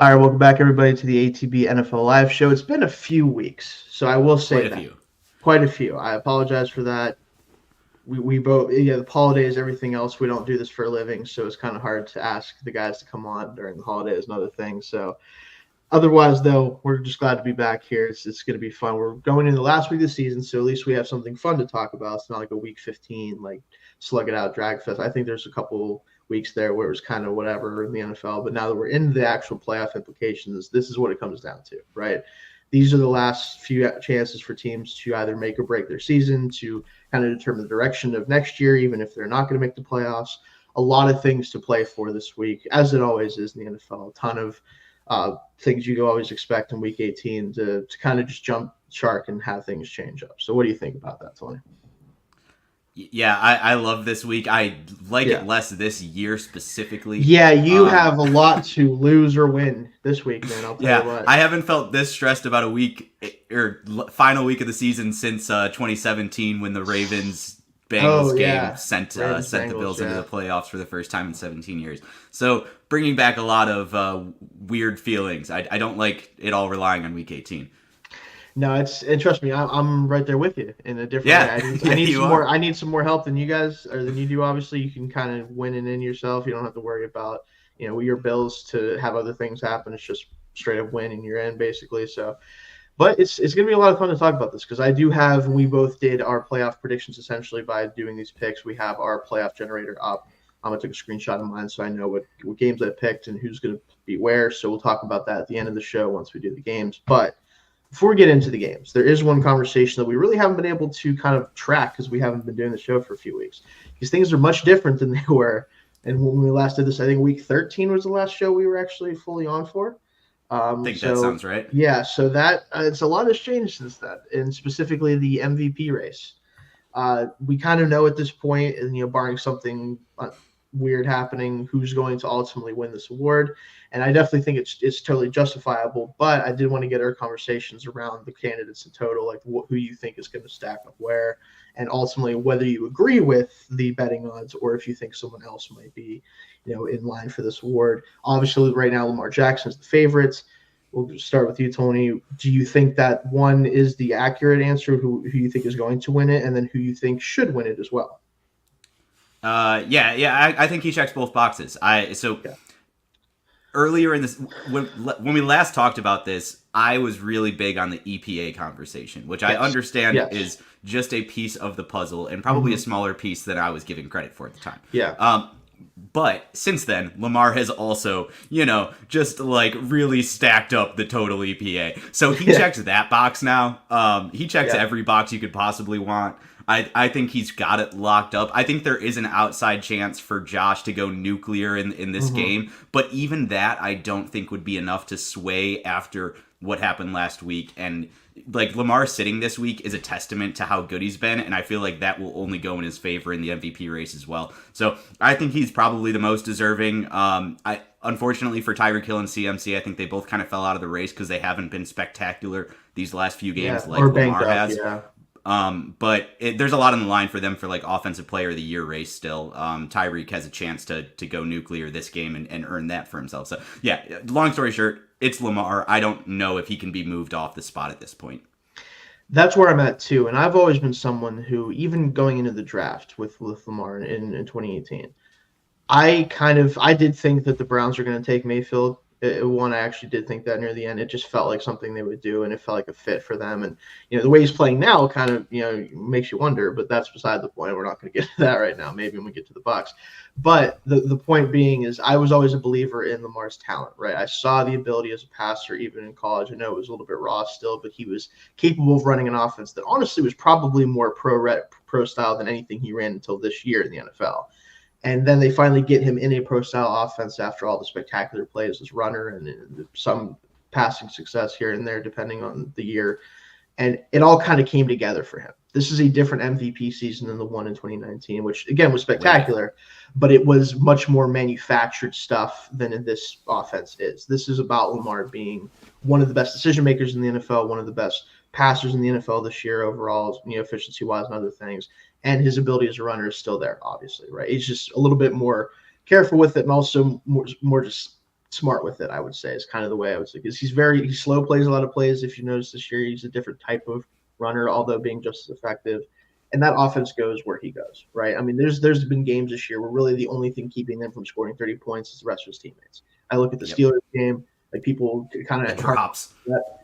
All right, welcome back, everybody, to the ATB NFL Live Show. It's been a few weeks, so I will say Quite a that. few. Quite a few. I apologize for that. We both, the holidays, everything else, we don't do this for a living, so it's kind of hard to ask the guys to come on during the holidays and other things. So, otherwise, though, we're just glad to be back here. It's going to be fun. We're going into the last week of the season, so at least we have something fun to talk about. It's not like a week 15, like slug it out, drag fest. I think there's a couple weeks there where it was kind of whatever in the NFL, but now that we're in the actual playoff implications, this is what it comes down to, right? These are the last few chances for teams to either make or break their season, to kind of determine the direction of next year, even if they're not going to make the playoffs. A lot of things to play for this week, as it always is in the NFL. A ton of things you always expect in Week 18 to kind of just jump shark and have things change up. So, what do you think about that, Tony? Yeah, I love this week. I like Yeah. it less this year specifically. Yeah, you have a lot to lose or win this week, man. I'll tell you Yeah, what. I haven't felt this stressed about a week or final week of the season since 2017 when the Ravens Oh Bengals game yeah, sent the Ravens Bills into yeah. the playoffs for the first time in 17 years. So bringing back a lot of weird feelings. I don't like it all relying on week 18. No, and trust me, I'm right there with you in a different way. Yeah, I yeah, need you some more. are. I need some more help than you guys or than you do. Obviously, you can kind of win it in yourself. You don't have to worry about your bills to have other things happen. It's just straight up win and you're in basically. So, but it's gonna be a lot of fun to talk about this because I do have. We both did our playoff predictions essentially by doing these picks. We have our playoff generator up. I took a screenshot of mine so I know what games I picked and who's going to be where. So we'll talk about that at the end of the show once we do the games. But before we get into the games, there is one conversation that we really haven't been able to kind of track because we haven't been doing the show for a few weeks. Because things are much different than they were. And when we last did this, I think week 13 was the last show we were actually fully on for. I think that So sounds right. yeah, so that it's a lot has changed since then, and specifically the MVP race. We kind of know at this point, and barring something weird happening, who's going to ultimately win this award. And I definitely think it's totally justifiable. But I did want to get our conversations around the candidates in total, like who you think is going to stack up where, and ultimately whether you agree with the betting odds or if you think someone else might be, in line for this award. Obviously, right now Lamar Jackson is the favorite. We'll start with you, Tony. Do you think that one is the accurate answer, who you think is going to win it, and then who you think should win it as well? Yeah. I think he checks both boxes. Yeah. Earlier in this, when we last talked about this, I was really big on the EPA conversation, which I Yes. understand Yes. is just a piece of the puzzle and probably a smaller piece than I was giving credit for at the time. Yeah. But since then, Lamar has also, just like really stacked up the total EPA. So he checks that box now. He checks every box you could possibly want. I think he's got it locked up. I think there is an outside chance for Josh to go nuclear in this game. But even that, I don't think would be enough to sway after what happened last week. And like Lamar sitting this week is a testament to how good he's been. And I feel like that will only go in his favor in the MVP race as well. So I think he's probably the most deserving. Unfortunately for Tyreek Hill and CMC, I think they both kind of fell out of the race because they haven't been spectacular these last few games like Lamar has. Yeah. But there's a lot on the line for them for like offensive player of the year race still. Tyreek has a chance to go nuclear this game and earn that for himself. So yeah, long story short, it's Lamar. I don't know if he can be moved off the spot at this point. That's where I'm at too. And I've always been someone who, even going into the draft with Lamar in 2018, I did think that the Browns were going to take Mayfield. I actually did think that near the end. It just felt like something they would do, and it felt like a fit for them. And the way he's playing now kind of makes you wonder. But that's beside the point. We're not going to get to that right now. Maybe when we get to the Bucks. But the point being is, I was always a believer in Lamar's talent. Right, I saw the ability as a passer even in college. I know it was a little bit raw still, but he was capable of running an offense that honestly was probably more pro style than anything he ran until this year in the NFL. And then they finally get him in a pro-style offense after all the spectacular plays as runner and some passing success here and there, depending on the year. And it all kind of came together for him. This is a different MVP season than the one in 2019, which, again, was spectacular, but it was much more manufactured stuff than this offense is. This is about Lamar being one of the best decision makers in the NFL, one of the best passers in the NFL this year overall, efficiency-wise and other things. And his ability as a runner is still there, obviously, right? He's just a little bit more careful with it and also more just smart with it, I would say, is kind of the way I would say. Because he slow plays a lot of plays. If you notice this year, he's a different type of runner, although being just as effective. And that offense goes where he goes, right? I mean, there's been games this year where really the only thing keeping them from scoring 30 points is the rest of his teammates. I look at the Steelers game, like people kind of drops.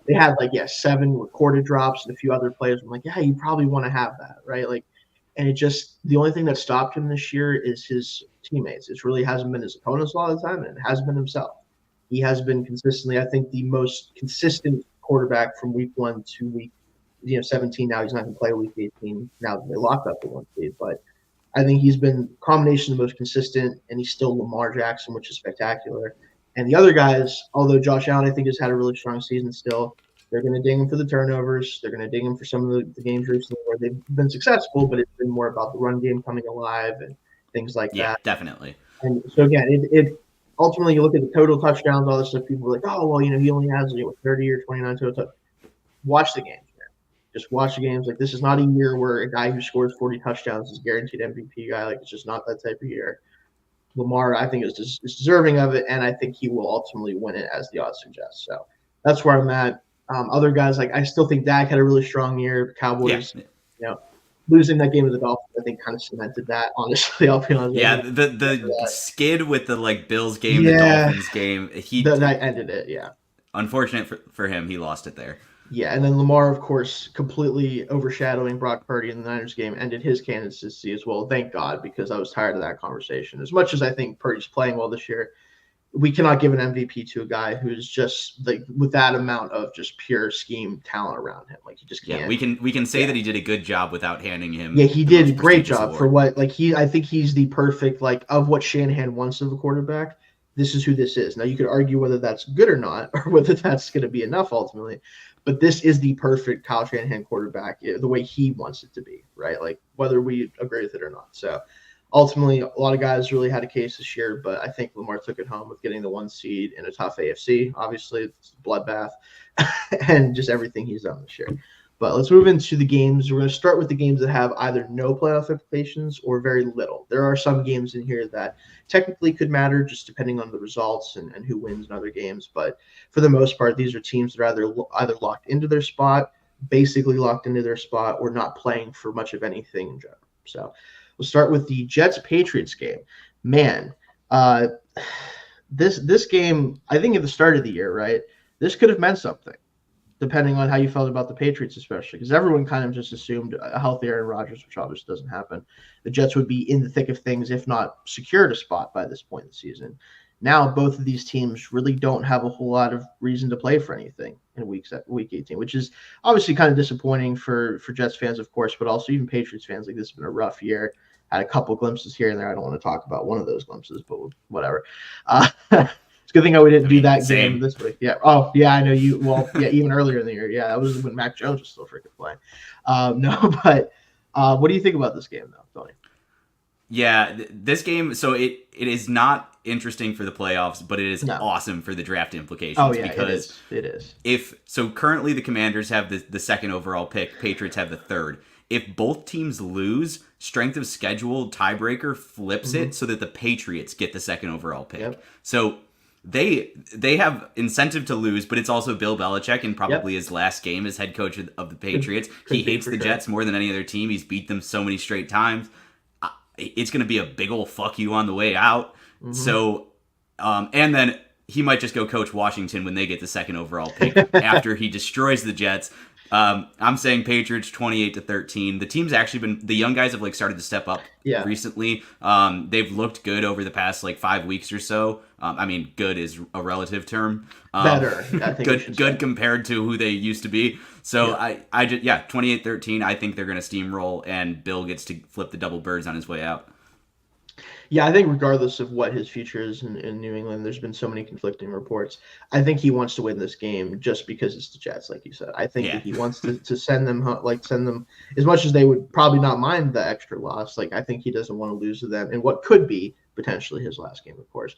They had 7 recorded drops and a few other plays. I'm like, yeah, you probably want to have that, right? Like, and it just the only thing that stopped him this year is his teammates. It really hasn't been his opponents a lot of the time, and it has been himself. He has been consistently, I think, the most consistent quarterback from week 1 to week 17. Now he's not going to play week 18. Now they locked up the 1 seed, but I think he's been a combination of the most consistent, and he's still Lamar Jackson, which is spectacular. And the other guys, although Josh Allen, I think, has had a really strong season still, they're going to ding him for the turnovers. They're going to ding him for some of the games recently where they've been successful, but it's been more about the run game coming alive and things like that. Yeah, definitely. And so, again, it ultimately, you look at the total touchdowns, all this stuff, people are like, oh, well, he only has 30 or 29 total touchdowns. Watch the games, man. Just watch the games. Like, this is not a year where a guy who scores 40 touchdowns is guaranteed MVP guy. Like, it's just not that type of year. Lamar, I think, is deserving of it, and I think he will ultimately win it, as the odds suggest. So that's where I'm at. Other guys, like I still think Dak had a really strong year. Cowboys, losing that game to the Dolphins, I think, kind of cemented that. Honestly, I'll be honest. Yeah, the skid with the Bills game, the Dolphins game, that ended it. Yeah, unfortunate for him, he lost it there. Yeah, and then Lamar, of course, completely overshadowing Brock Purdy in the Niners game, ended his candidacy as well. Thank God, because I was tired of that conversation. As much as I think Purdy's playing well this year, we cannot give an MVP to a guy who's just like with that amount of just pure scheme talent around him. Like, you just can't. Yeah, we can say that he did a good job without handing him. Yeah, he did a great job for what I think he's the perfect of what Shanahan wants of a quarterback. This is who this is. Now, you could argue whether that's good or not, or whether that's going to be enough ultimately. But this is the perfect Kyle Shanahan quarterback, the way he wants it to be, right? Like, whether we agree with it or not. So, ultimately, a lot of guys really had a case this year, but I think Lamar took it home with getting the 1 seed in a tough AFC. Obviously, it's a bloodbath and just everything he's done this year. But let's move into the games. We're going to start with the games that have either no playoff implications or very little. There are some games in here that technically could matter just depending on the results and who wins in other games. But for the most part, these are teams that are either locked into their spot, basically locked into their spot, or not playing for much of anything in general. So we'll start with the Jets-Patriots game. Man, this game, I think at the start of the year, right, this could have meant something, depending on how you felt about the Patriots especially, because everyone kind of just assumed a healthy Aaron Rodgers, which obviously doesn't happen. The Jets would be in the thick of things, if not secured a spot by this point in the season. Now, both of these teams really don't have a whole lot of reason to play for anything in week 18, which is obviously kind of disappointing for Jets fans, of course, but also even Patriots fans. Like, this has been a rough year. Had a couple glimpses here and there. I don't want to talk about one of those glimpses, but whatever. It's a good thing we didn't do that game this week. Yeah. Oh, yeah, I know you. Well, yeah, even earlier in the year. Yeah, that was when Mac Jones was still freaking playing. No, but what do you think about this game, though, Tony? Yeah, this game, so it is not interesting for the playoffs, but it is awesome for the draft implications. Oh, yeah, because it is. So currently the Commanders have the second overall pick, Patriots have the third. If both teams lose, strength of schedule tiebreaker flips it so that the Patriots get the second overall pick. Yep. So they have incentive to lose, but it's also Bill Belichick and probably his last game as head coach of the Patriots. He hates the Jets more than any other team. He's beat them so many straight times. It's going to be a big old fuck you on the way out. So, and then he might just go coach Washington when they get the second overall pick after he destroys the Jets. I'm saying Patriots 28-13. The team's actually the young guys have started to step up recently. They've looked good over the past 5 weeks or so. I mean, good is a relative term. Better, I think. Good compared to who they used to be. So I just 28-13. I think they're going to steamroll, and Bill gets to flip the double birds on his way out. Yeah, I think regardless of what his future is in New England, there's been so many conflicting reports. I think he wants to win this game just because it's the Jets, like you said. I think that he wants to send them as much as they would probably not mind the extra loss. I think he doesn't want to lose to them in what could be potentially his last game, of course.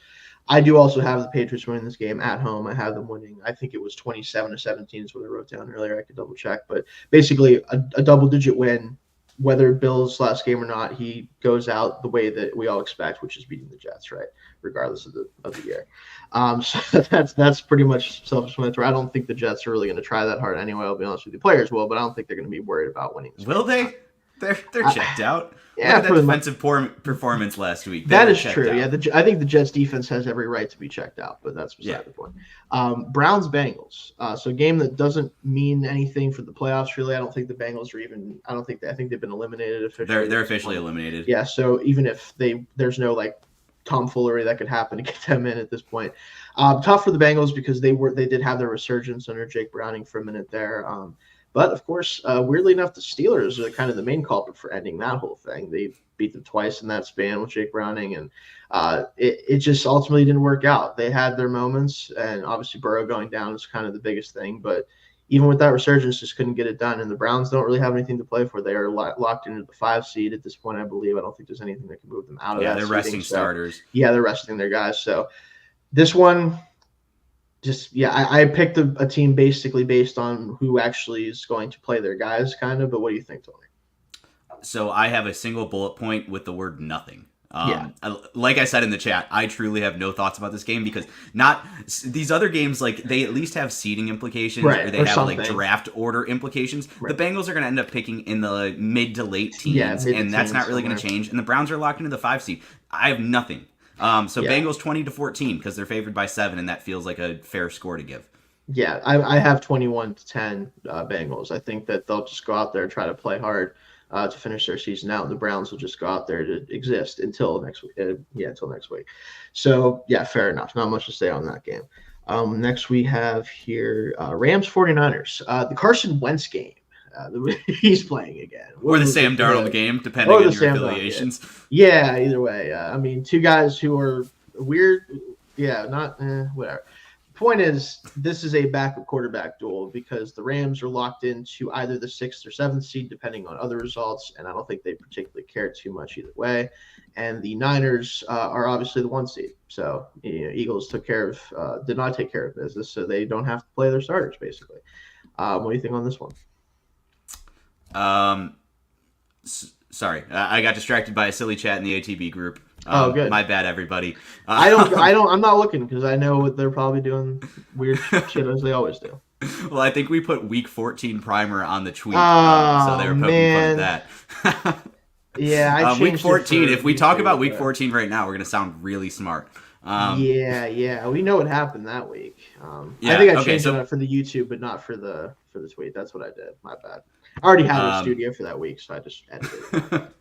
I do also have the Patriots winning this game at home. I have them winning. I think it was 27-17 is what I wrote down earlier. I could double check, but basically a double-digit win. whether Bill's last game or not, he goes out the way that we all expect, which is beating the Jets, right? Regardless of the year. So that's pretty much self-explanatory. I don't think the Jets are really going to try that hard anyway. I'll be honest with you. Players will, but I don't think they're going to be worried about winning. Will they? They're checked out. Yeah, look at that defensive performance last week. That is true. Out. Yeah, I think the Jets defense has every right to be checked out, but that's beside the point. Browns Bengals. So a game that doesn't mean anything for the playoffs. Really, I don't think the Bengals are even. I think they've been eliminated officially. They're officially eliminated. Yeah. So even if there's no like tomfoolery that could happen to get them in at this point. Tough for the Bengals because they did have their resurgence under Jake Browning for a minute there. But of course, weirdly enough, the Steelers are kind of the main culprit for ending that whole thing. They beat them twice in that span with Jake Browning, and it just ultimately didn't work out. They had their moments, and obviously Burrow going down is kind of the biggest thing. But even with that resurgence, just couldn't get it done. And the Browns don't really have anything to play for. They are locked into the 5 seed at this point, I believe. I don't think there's anything that can move them out of that. Yeah, they're resting starters. Yeah, they're resting their guys. So this one. I picked a team basically based on who actually is going to play their guys, kind of. But what do you think, Tony? So I have a single bullet point with the word nothing. Like I said in the chat, I truly have no thoughts about this game because not these other games, like they at least have seeding implications or they have something. Like draft order implications. Right. The Bengals are going to end up picking in the mid to late teens, and that's not really going to change. And the Browns are locked into the 5 seed. I have nothing. Bengals 20-14 because they're favored by 7, and that feels like a fair score to give. Yeah, I have 21-10 Bengals. I think that they'll just go out there and try to play hard to finish their season out. And the Browns will just go out there to exist until next week. Until next week. So yeah, fair enough. Not much to say on that game. Next we have here Rams 49ers. The Carson Wentz game. He's playing again. Or the Sam Darnold game, depending on your affiliations. Yeah, either way. I mean, two guys who are weird. Yeah, whatever. Point is, this is a backup quarterback duel because the Rams are locked into either the 6th or 7th seed, depending on other results, and I don't think they particularly care too much either way. And the Niners are obviously the 1 seed. So, Eagles did not take care of business, so they don't have to play their starters, basically. What do you think on this one? Sorry, I got distracted by a silly chat in the ATB group. Good. My bad, everybody. I'm not looking because I know what they're probably doing weird shit as they always do. Well, I think we put week 14 primer on the tweet, so they were poking fun at that. Yeah, I week 14. If we talk about week 14 right now, we're gonna sound really smart. Yeah, we know what happened that week. I think I changed it for the YouTube, but not for the tweet. That's what I did. My bad. I already had a studio for that week, so I just edited it.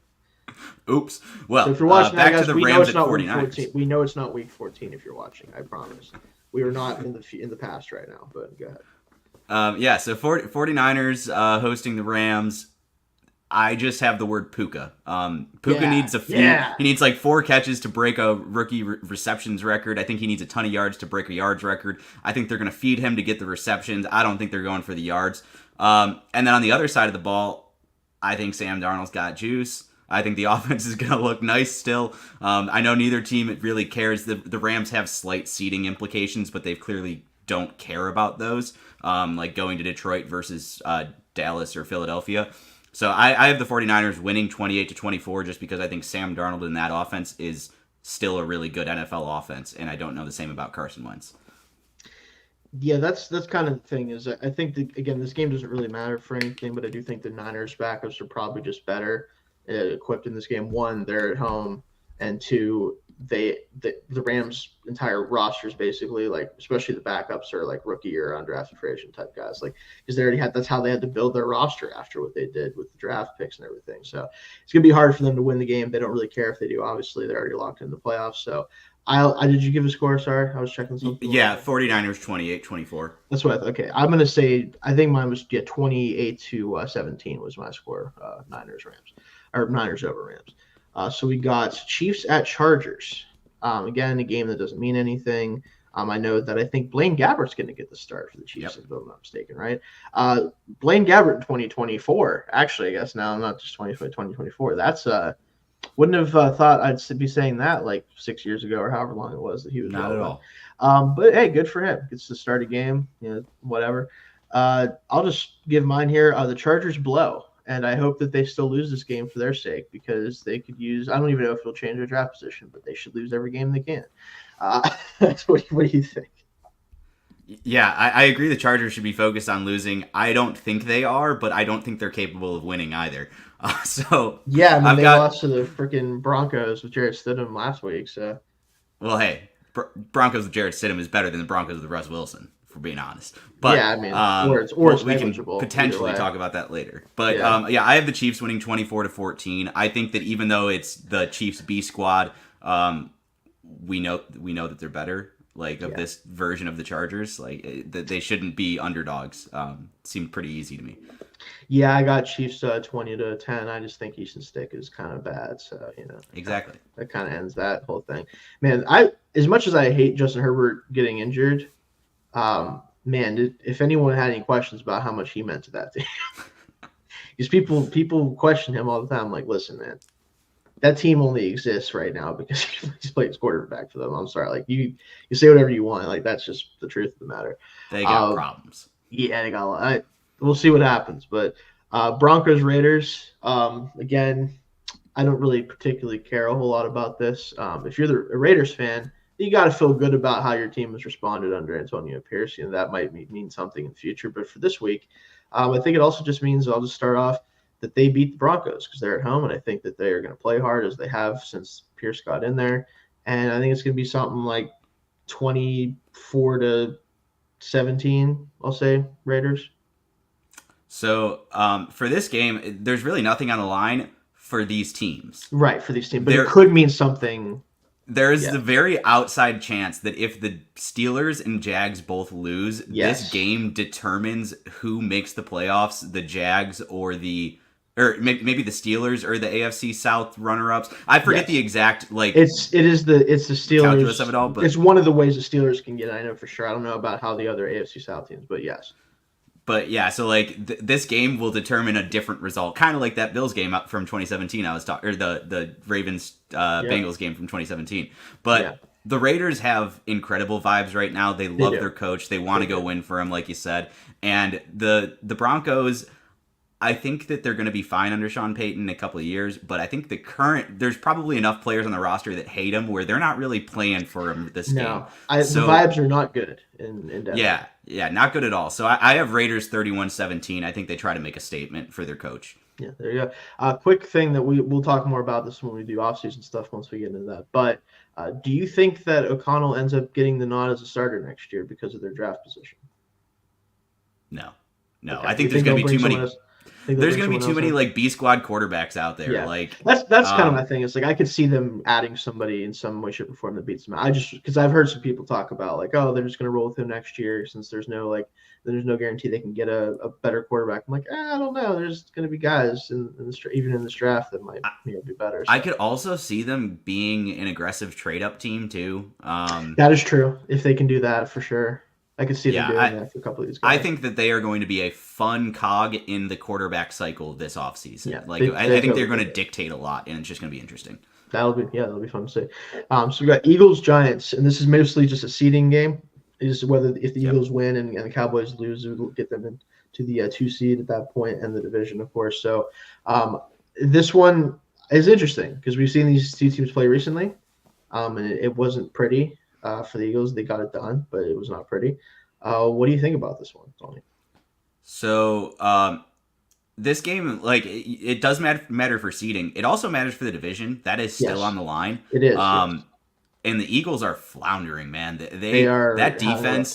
Oops. Well, so if you're watching back guys, to the Rams at 49ers. We know it's not week 14 if you're watching. I promise. We are not in the past right now, but go ahead. So 49ers hosting the Rams. I just have the word Puka. Puka needs a few. Yeah. He needs like 4 catches to break a rookie receptions record. I think he needs a ton of yards to break a yards record. I think they're going to feed him to get the receptions. I don't think they're going for the yards. And then on the other side of the ball, I think Sam Darnold's got juice. I think the offense is going to look nice still. I know neither team really cares. The Rams have slight seeding implications, but they clearly don't care about those, like going to Detroit versus Dallas or Philadelphia. So I have the 49ers winning 28-24 just because I think Sam Darnold in that offense is still a really good NFL offense, and I don't know the same about Carson Wentz. Yeah, that's kind of the thing is I think again this game doesn't really matter for anything, but I do think the Niners backups are probably just better equipped in this game. 1, they're at home, and 2, the Rams' entire roster is basically like, especially the backups are like rookie or undrafted free agent type guys, like because they already had that's how they had to build their roster after what they did with the draft picks and everything. So it's gonna be hard for them to win the game. They don't really care if they do. Obviously, they're already locked in the playoffs. So did you give a score? Sorry, I was checking something. Yeah, 49ers 28-24. That's what. Okay, I'm gonna say I think mine was 28-17 was my score. Niners over Rams. So we got Chiefs at Chargers. Again, a game that doesn't mean anything. I know that I think Blaine Gabbert's going to get the start for the Chiefs, if I'm not mistaken, right? Blaine Gabbert in 2024. Actually, I guess now, not just 2024. That's wouldn't have thought I'd be saying that like 6 years ago or however long it was that he was. Not at all. But hey, good for him. Gets to start a game, whatever. I'll just give mine here. The Chargers blow And I hope that they still lose this game for their sake, because they could use. I don't even know if it'll change their draft position, but they should lose every game they can. What do you think? Yeah, I agree the Chargers should be focused on losing. I don't think they are, but I don't think they're capable of winning either. So Yeah, I mean, I've they got lost to the freaking Broncos with Jarrett Stidham last week. So well, hey, Broncos with Jarrett Stidham is better than the Broncos with Russ Wilson, for being honest. yeah, But I mean, or it's we can negligible. potentially talk about that later. But Yeah. yeah, I have the Chiefs winning 24-14. I think that even though it's the Chiefs B squad, we know that they're better. Like of this version of the Chargers, like that they shouldn't be underdogs. Seemed pretty easy to me. Yeah, I got Chiefs 20-10. I just think Easton Stick is kind of bad. So Exactly. that kind of ends that whole thing. Man, as much as I hate Justin Herbert getting injured, man, if anyone had any questions about how much he meant to that team, because people question him all the time. Like, listen, man, that team only exists right now because he plays quarterback for them. I'm sorry, like you say whatever you want, like that's just the truth of the matter. They got problems. Yeah, they got a lot. We'll see what happens, but Broncos Raiders. Again, I don't really particularly care a whole lot about this. If you're a Raiders fan, you got to feel good about how your team has responded under Antonio Pierce. That might mean something in the future. But for this week, I think it also just means, I'll just start off, that they beat the Broncos because they're at home, and I think that they are going to play hard as they have since Pierce got in there. And I think it's going to be something like 24-17, I'll say, Raiders. So for this game, there's really nothing on the line for these teams. Right, for these teams. But it could mean something. There's the very outside chance that if the Steelers and Jags both lose, this game determines who makes the playoffs, the Jags or maybe the Steelers or the AFC South runner-ups. I forget the exact It's the Steelers calculus of it all, but it's one of the ways the Steelers can get. I know for sure. I don't know about how the other AFC South teams, but yes. But yeah, so this game will determine a different result, kind of like that Bills game from 2017. I was talking, or the Ravens Bengals game from 2017. But the Raiders have incredible vibes right now. They love their coach. They want to go win for him, like you said. And the Broncos, I think that they're going to be fine under Sean Payton in a couple of years, but I think there's probably enough players on the roster that hate him where they're not really playing for him this game. The vibes are not good in Denver. Yeah, not good at all. So I have Raiders 31-17. I think they try to make a statement for their coach. Yeah, there you go. Quick thing that we'll talk more about this when we do offseason stuff once we get into that. But do you think that O'Connell ends up getting the nod as a starter next year because of their draft position? No. Okay. I think there's going to be too many. There's going to be too many like B squad quarterbacks out there. Yeah. Like that's kind of my thing. It's like I could see them adding somebody in some way, shape, or form that beats them out. Because I've heard some people talk about like, oh, they're just going to roll with him next year since there's no guarantee they can get a better quarterback. I'm like, I don't know. There's going to be guys even in this draft that might be better. So. I could also see them being an aggressive trade up team too. That is true. If they can do that, for sure. I could see them doing that for a couple of these guys. I think that they are going to be a fun cog in the quarterback cycle this offseason. Yeah, I think they're going to dictate a lot, and it's just going to be interesting. That'll be fun to see. So we got Eagles Giants, and this is mostly just a seeding game. Is whether if the Eagles win and the Cowboys lose, it will get them into the 2 seed at that point and the division, of course. So this one is interesting because we've seen these two teams play recently, and it wasn't pretty. For the Eagles, they got it done, but it was not pretty. What do you think about this one, Tony? So this game, it does matter for seeding. It also matters for the division. That is still on the line. It is. And the Eagles are floundering, man. They are that defense.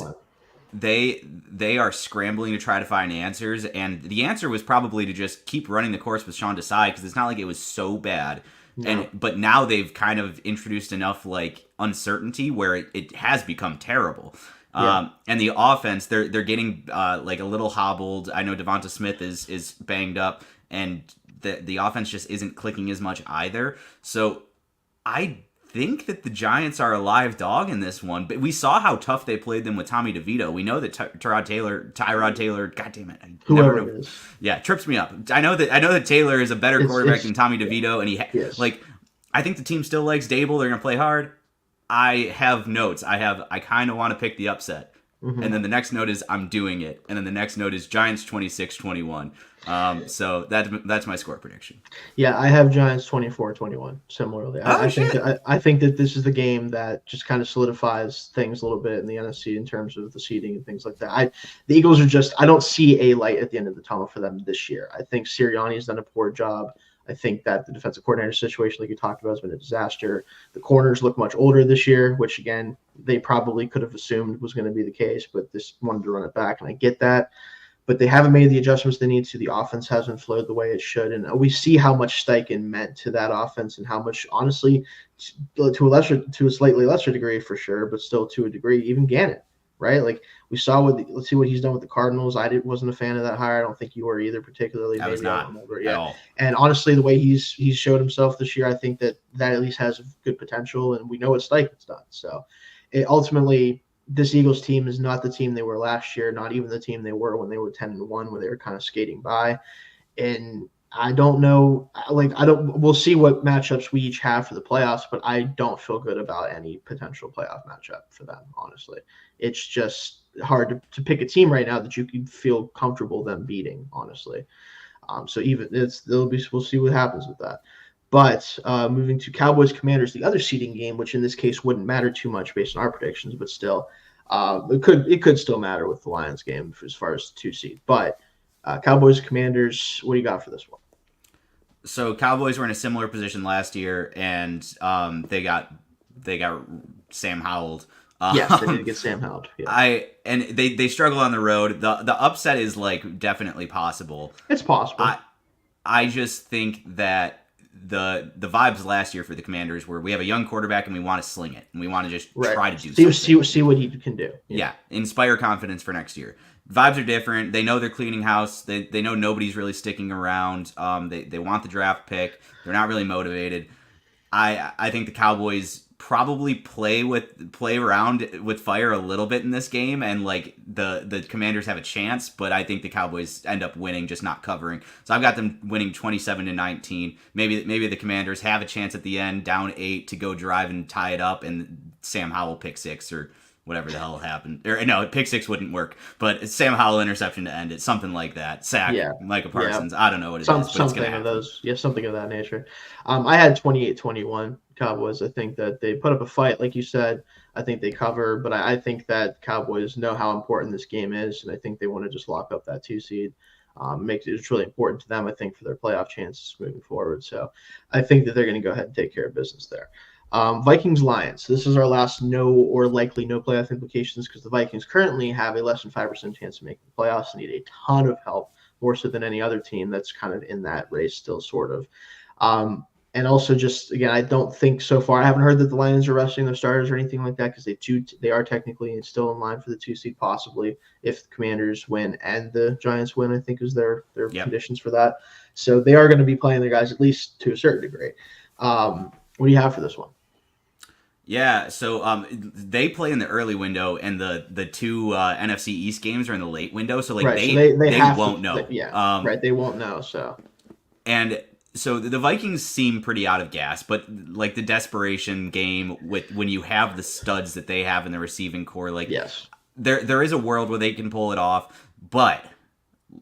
They are scrambling to try to find answers, and the answer was probably to just keep running the course with Sean Desai because it's not like it was so bad. No. But now they've kind of introduced enough uncertainty where it has become terrible. And the offense, they're getting a little hobbled. I know Devonta Smith is banged up, and the offense just isn't clicking as much either. So I think that the Giants are a live dog in this one, but we saw how tough they played them with Tommy DeVito. We know that Tyrod Taylor, God damn it, whoever it is, trips me up. I know that Taylor is a better quarterback than Tommy DeVito, and I think the team still likes Dable. They're gonna play hard. I have notes. I kind of want to pick the upset. Mm-hmm. And then the next note is I'm doing it. And then the next note is Giants 26-21. So that's my score prediction. Yeah, I have Giants 24-21. Similarly, Oh, I think shit. that I think that this is the game that just kind of solidifies things a little bit in the NFC in terms of the seeding and things like that. The Eagles are just I don't see a light at the end of the tunnel for them this year. I think Sirianni has done a poor job. I think that the defensive coordinator situation, like you talked about, has been a disaster. The corners look much older this year, which again they probably could have assumed was going to be the case, but this wanted to run it back, and I get that, but they haven't made the adjustments they need to. The offense hasn't flowed the way it should, and we see how much Steichen meant to that offense, and how much, honestly, to a slightly lesser degree for sure, but still to a degree, even Gannon, right? Like we saw let's see what he's done with the Cardinals. Wasn't a fan of that hire. I don't think you were either, particularly. I was Maybe I don't not remember. at Yeah, all. and honestly, the way he's showed himself this year, I think that at least has good potential, and we know what Steichen's done. So, ultimately, this Eagles team is not the team they were last year, not even the team they were when they were 10-1, where they were kind of skating by. And I don't know, we'll see what matchups we each have for the playoffs, but I don't feel good about any potential playoff matchup for them, honestly. It's just hard to pick a team right now that you can feel comfortable them beating, honestly. So we'll see what happens with that. But moving to Cowboys Commanders, the other seeding game, which in this case wouldn't matter too much based on our predictions, but still, it could still matter with the Lions game as far as the 2 seed. But Cowboys Commanders, what do you got for this one? So Cowboys were in a similar position last year, and they got Sam Howell. Yes, they did get Sam Howell. Yeah. They struggle on the road. The upset is like definitely possible. It's possible. I just think that the vibes last year for the Commanders were we have a young quarterback and we want to sling it and we want to just try to do something. See what he can do. Yeah, inspire confidence for next year. Vibes are different. They know they're cleaning house. They know nobody's really sticking around. They want the draft pick. They're not really motivated. I think the Cowboys probably play around with fire a little bit in this game, and like the Commanders have a chance, but I think the Cowboys end up winning, just not covering. So I've got them winning 27-19. Maybe the Commanders have a chance at the end, down 8, to go drive and tie it up, and Sam Howell pick 6 or whatever the hell happened. Or no, pick 6 wouldn't work, but Sam Howell interception to end it, something like that. Sack, Micah Parsons. I don't know what it is, but it's gonna happen. Something of that nature. I had 28-21 Cowboys. I think that they put up a fight, like you said. I think they cover, but I think that Cowboys know how important this game is, and I think they want to just lock up that 2 seed. It's really important to them, I think, for their playoff chances moving forward. So I think that they're going to go ahead and take care of business there. Vikings-Lions. This is our last no or likely no playoff implications, because the Vikings currently have a less than 5% chance of making the playoffs and need a ton of help, more so than any other team that's kind of in that race still, sort of. And also, just again, I don't think so far. I haven't heard that the Lions are resting their starters or anything like that, because they are technically still in line for the 2 seed, possibly if the Commanders win and the Giants win. I think is their conditions for that. So they are going to be playing their guys, at least to a certain degree. What do you have for this one? Yeah, so they play in the early window, and the 2 NFC East games are in the late window. So like they won't know. Right. They won't know. So So the Vikings seem pretty out of gas, but like the desperation game when you have the studs that they have in the receiving core, like yes, there is a world where they can pull it off. But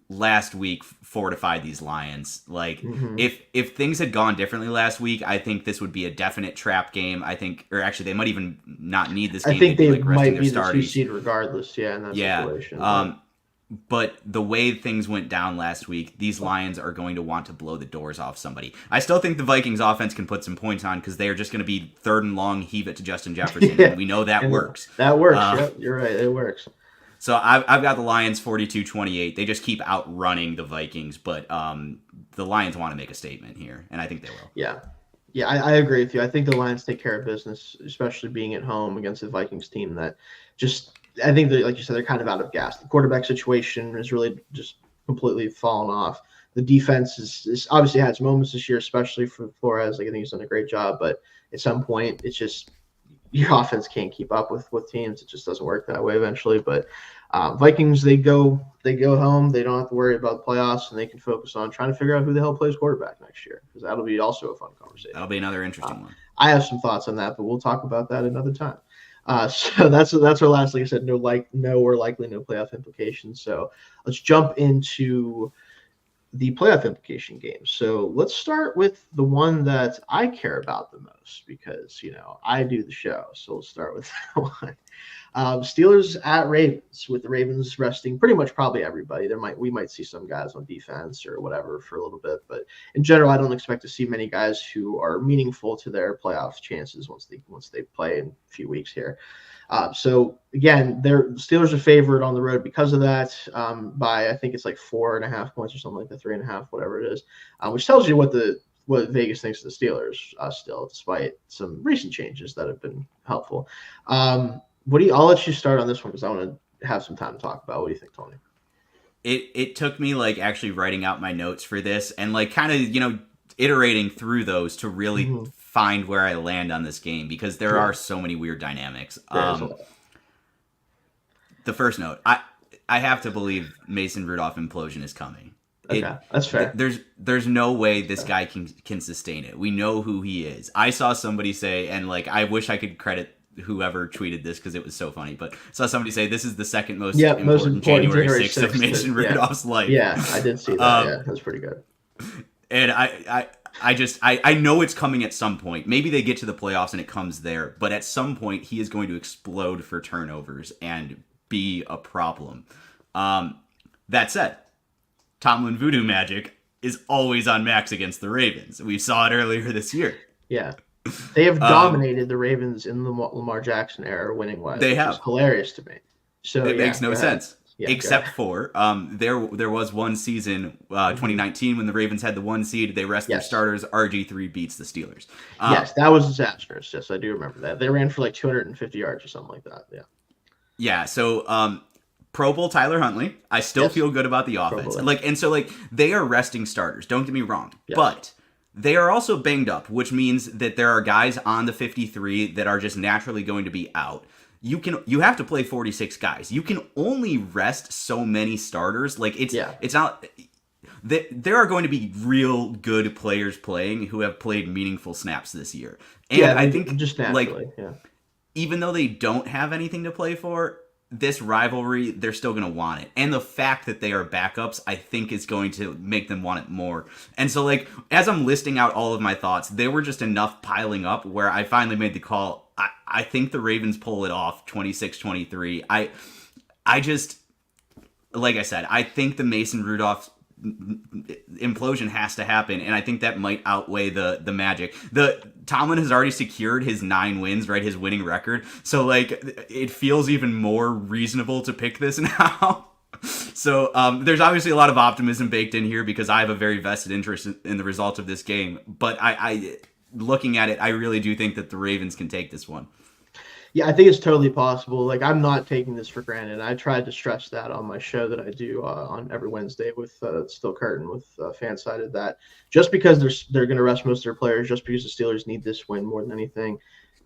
last week fortified these Lions. Like if things had gone differently last week, I think this would be a definite trap game. I think, or actually, they might even not need this game. I think they like might be the 2 seed regardless. Yeah, in that situation. But the way things went down last week, these Lions are going to want to blow the doors off somebody. I still think the Vikings offense can put some points on, because they are just going to be 3rd and long, heave it to Justin Jefferson. And we know that works. That works. Yep, you're right. It works. So I've got the Lions 42-28. They just keep outrunning the Vikings, but the Lions want to make a statement here, and I think they will. Yeah. Yeah, I agree with you. I think the Lions take care of business, especially being at home against the Vikings team that just – I think, like you said, they're kind of out of gas. The quarterback situation has really just completely fallen off. The defense is obviously had its moments this year, especially for Flores. Like, I think he's done a great job, but at some point, it's just your offense can't keep up with teams. It just doesn't work that way eventually. But Vikings, they go home. They don't have to worry about the playoffs, and they can focus on trying to figure out who the hell plays quarterback next year, because that'll be also a fun conversation. That'll be another interesting one. I have some thoughts on that, but we'll talk about that another time. So that's our last, like I said, no or likely no playoff implications. So let's jump into the playoff implication games. So let's start with the one that I care about the most because I do the show. So we'll start with that one. Steelers at Ravens, with the Ravens resting pretty much probably everybody. We might see some guys on defense or whatever for a little bit, but in general, I don't expect to see many guys who are meaningful to their playoff chances once they play in a few weeks here. So again, their Steelers are favored on the road because of that by I think it's like 4.5 points or something like that, 3.5, whatever it is, which tells you what Vegas thinks of the Steelers still, despite some recent changes that have been helpful. I'll let you start on this one because I want to have some time to talk about. What do you think, Tony? It took me like actually writing out my notes for this and like kind of iterating through those to really find where I land on this game because there are so many weird dynamics. The first note, I have to believe Mason Rudolph implosion is coming. Okay, that's fair. There's no way this guy can sustain it. We know who he is. I saw somebody say, and like I wish I could credit whoever tweeted this because it was so funny, but saw somebody say this is the second most important January 6th of Mason Rudolph's life. Yeah, I did see that. Yeah, that's pretty good. And I know it's coming at some point. Maybe they get to the playoffs and it comes there, but at some point he is going to explode for turnovers and be a problem. That said, Tomlin voodoo magic is always on max against the Ravens. We saw it earlier this year. Yeah. They have dominated the Ravens in the Lamar Jackson era, winning wise. They have. It's hilarious to me. So it makes no sense. Yeah, except for there was one season, 2019, when the Ravens had the 1 seed. They rest their starters. RG3 beats the Steelers. Yes, that was disastrous. Yes, I do remember that. They ran for like 250 yards or something like that. Yeah. Yeah. So Pro Bowl Tyler Huntley. I still feel good about the offense. They are resting starters. Don't get me wrong, but they are also banged up, which means that there are guys on the 53 that are just naturally going to be out. You have to play 46 guys. You can only rest so many starters. Like it's not. There are going to be real good players playing who have played meaningful snaps this year, and I think just naturally, even though they don't have anything to play for, this rivalry, they're still going to want it. And the fact that they are backups, I think is going to make them want it more. And so, like, as I'm listing out all of my thoughts, there were just enough piling up where I finally made the call. I think the Ravens pull it off 26-23. I just, like I said, I think the Mason Rudolph implosion has to happen, and I think that might outweigh the magic. Tomlin has already secured his 9 wins, right? His winning record. So like it feels even more reasonable to pick this now. So there's obviously a lot of optimism baked in here because I have a very vested interest in the results of this game. But I looking at it, I really do think that the Ravens can take this one. Yeah, I think it's totally possible. Like, I'm not taking this for granted. I tried to stress that on my show that I do on every Wednesday with Still Curtain with Fansided, that just because they're going to rest most of their players, just because the Steelers need this win more than anything,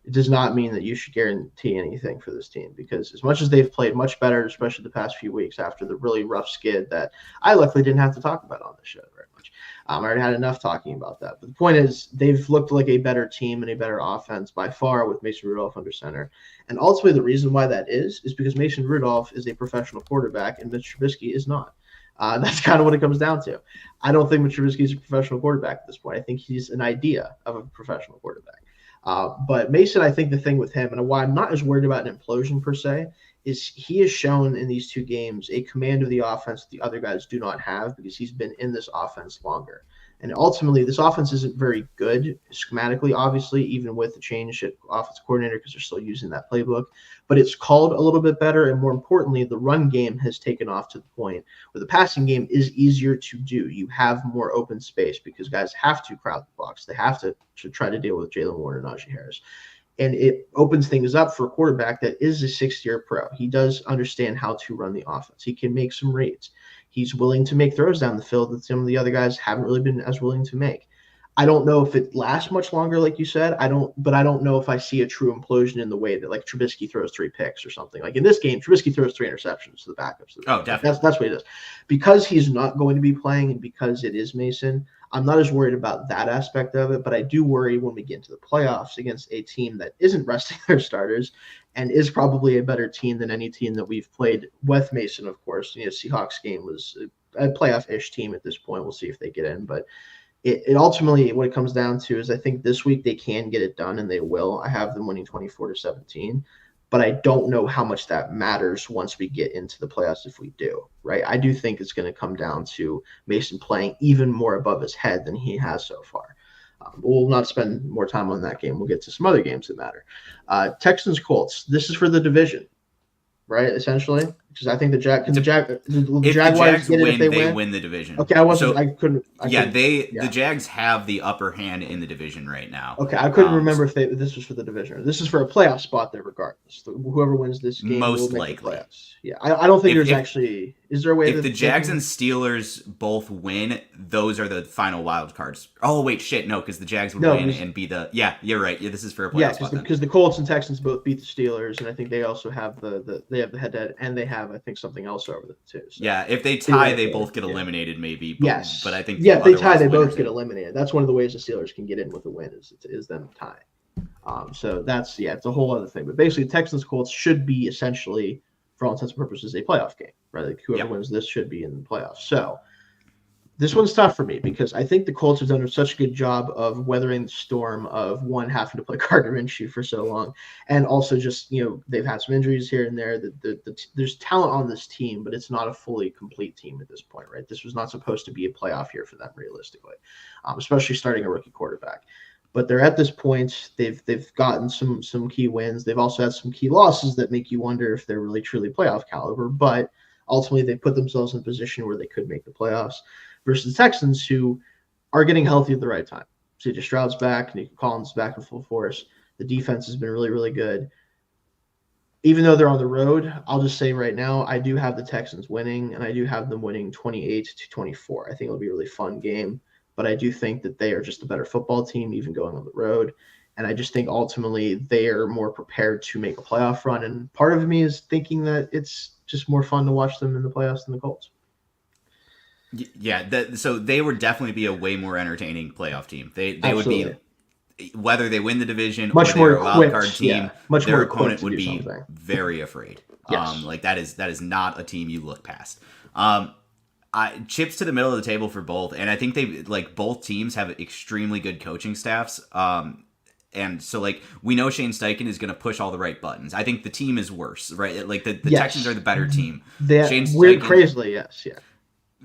it does not mean that you should guarantee anything for this team, because as much as they've played much better, especially the past few weeks after the really rough skid that I luckily didn't have to talk about on the show very much. I already had enough talking about that. But the point is, they've looked like a better team and a better offense by far with Mason Rudolph under center. And ultimately, the reason why that is because Mason Rudolph is a professional quarterback and Mitch Trubisky is not. That's kind of what it comes down to. I don't think Mitch Trubisky is a professional quarterback at this point. I think he's an idea of a professional quarterback. But Mason, I think the thing with him, and why I'm not as worried about an implosion per se, is he has shown in these 2 games a command of the offense that the other guys do not have, because he's been in this offense longer. And ultimately, this offense isn't very good schematically, obviously, even with the change at offensive coordinator, because they're still using that playbook. But it's called a little bit better, and more importantly, the run game has taken off to the point where the passing game is easier to do. You have more open space because guys have to crowd the box. They have to try to deal with Jalen Warren and Najee Harris. And it opens things up for a quarterback that is a 6th-year pro. He does understand how to run the offense. He can make some reads. He's willing to make throws down the field that some of the other guys haven't really been as willing to make. I don't know if it lasts much longer, like you said. But I don't know if I see a true implosion in the way that like Trubisky throws 3 picks or something. Like in this game, Trubisky throws 3 interceptions to the backups. Oh, definitely. That's what it is. Because he's not going to be playing and because it is Mason, I'm not as worried about that aspect of it, but I do worry when we get into the playoffs against a team that isn't resting their starters and is probably a better team than any team that we've played with Mason, of course. Seahawks game was a playoff-ish team at this point. We'll see if they get in, but it ultimately, what it comes down to is I think this week they can get it done, and they will. I have them winning 24-17, but I don't know how much that matters once we get into the playoffs if we do, right? I do think it's going to come down to Mason playing even more above his head than he has so far. We'll not spend more time on that game. We'll get to some other games that matter. Texans Colts. This is for the division, right? Essentially, because I think the Jaguars get it if they win the division. Okay, I couldn't. The Jags have the upper hand in the division right now. Okay, I couldn't remember if this was for the division. This is for a playoff spot there, regardless. Whoever wins this game most will likely. Make the playoffs. Yeah, I don't think actually. Is there a way if the Jags and Steelers both win, those are the final wild cards? Oh wait, shit, no, because the Jags would win and be the. Yeah, you're right. Yeah, this is for a playoff spot. Because the Colts and Texans both beat the Steelers, and I think they also have the head-to-head, and they have I think something else over the two. So. Yeah, if they tie, they both get eliminated, maybe. But, yes, but I think if they tie, they both get eliminated. That's one of the ways the Steelers can get in with a win is them tying. So that's it's a whole other thing. But basically, Texans Colts should be essentially, for all intents and purposes, a playoff game, right? Like whoever wins this should be in the playoffs. So this one's tough for me because I think the Colts have done such a good job of weathering the storm of one having to play Gardner Minshew for so long, and also just they've had some injuries here and there. There's talent on this team, but it's not a fully complete team at this point, right? This was not supposed to be a playoff year for them, realistically, especially starting a rookie quarterback. But they're at this point. They've gotten some key wins. They've also had some key losses that make you wonder if they're really truly playoff caliber. But ultimately, they put themselves in a position where they could make the playoffs. Versus the Texans, who are getting healthy at the right time. C.J. Stroud's back, Nico Collins is back in full force. The defense has been really, really good. Even though they're on the road, I'll just say right now, I do have the Texans winning, and I do have them winning 28-24. I think it'll be a really fun game, but I do think that they are just a better football team, even going on the road. And I just think ultimately they are more prepared to make a playoff run. And part of me is thinking that it's just more fun to watch them in the playoffs than the Colts. Yeah, so they would definitely be a way more entertaining playoff team. They Absolutely. would be, whether they win the division much or they're more a wild card team, their opponent would be very afraid. Yes. That is not a team you look past. Chips to the middle of the table for both, and I think both teams have extremely good coaching staffs. And so, we know Shane Steichen is going to push all the right buttons. I think the team is worse, right? The Texans are the better team. Shane Steichen, crazily, yes, yeah.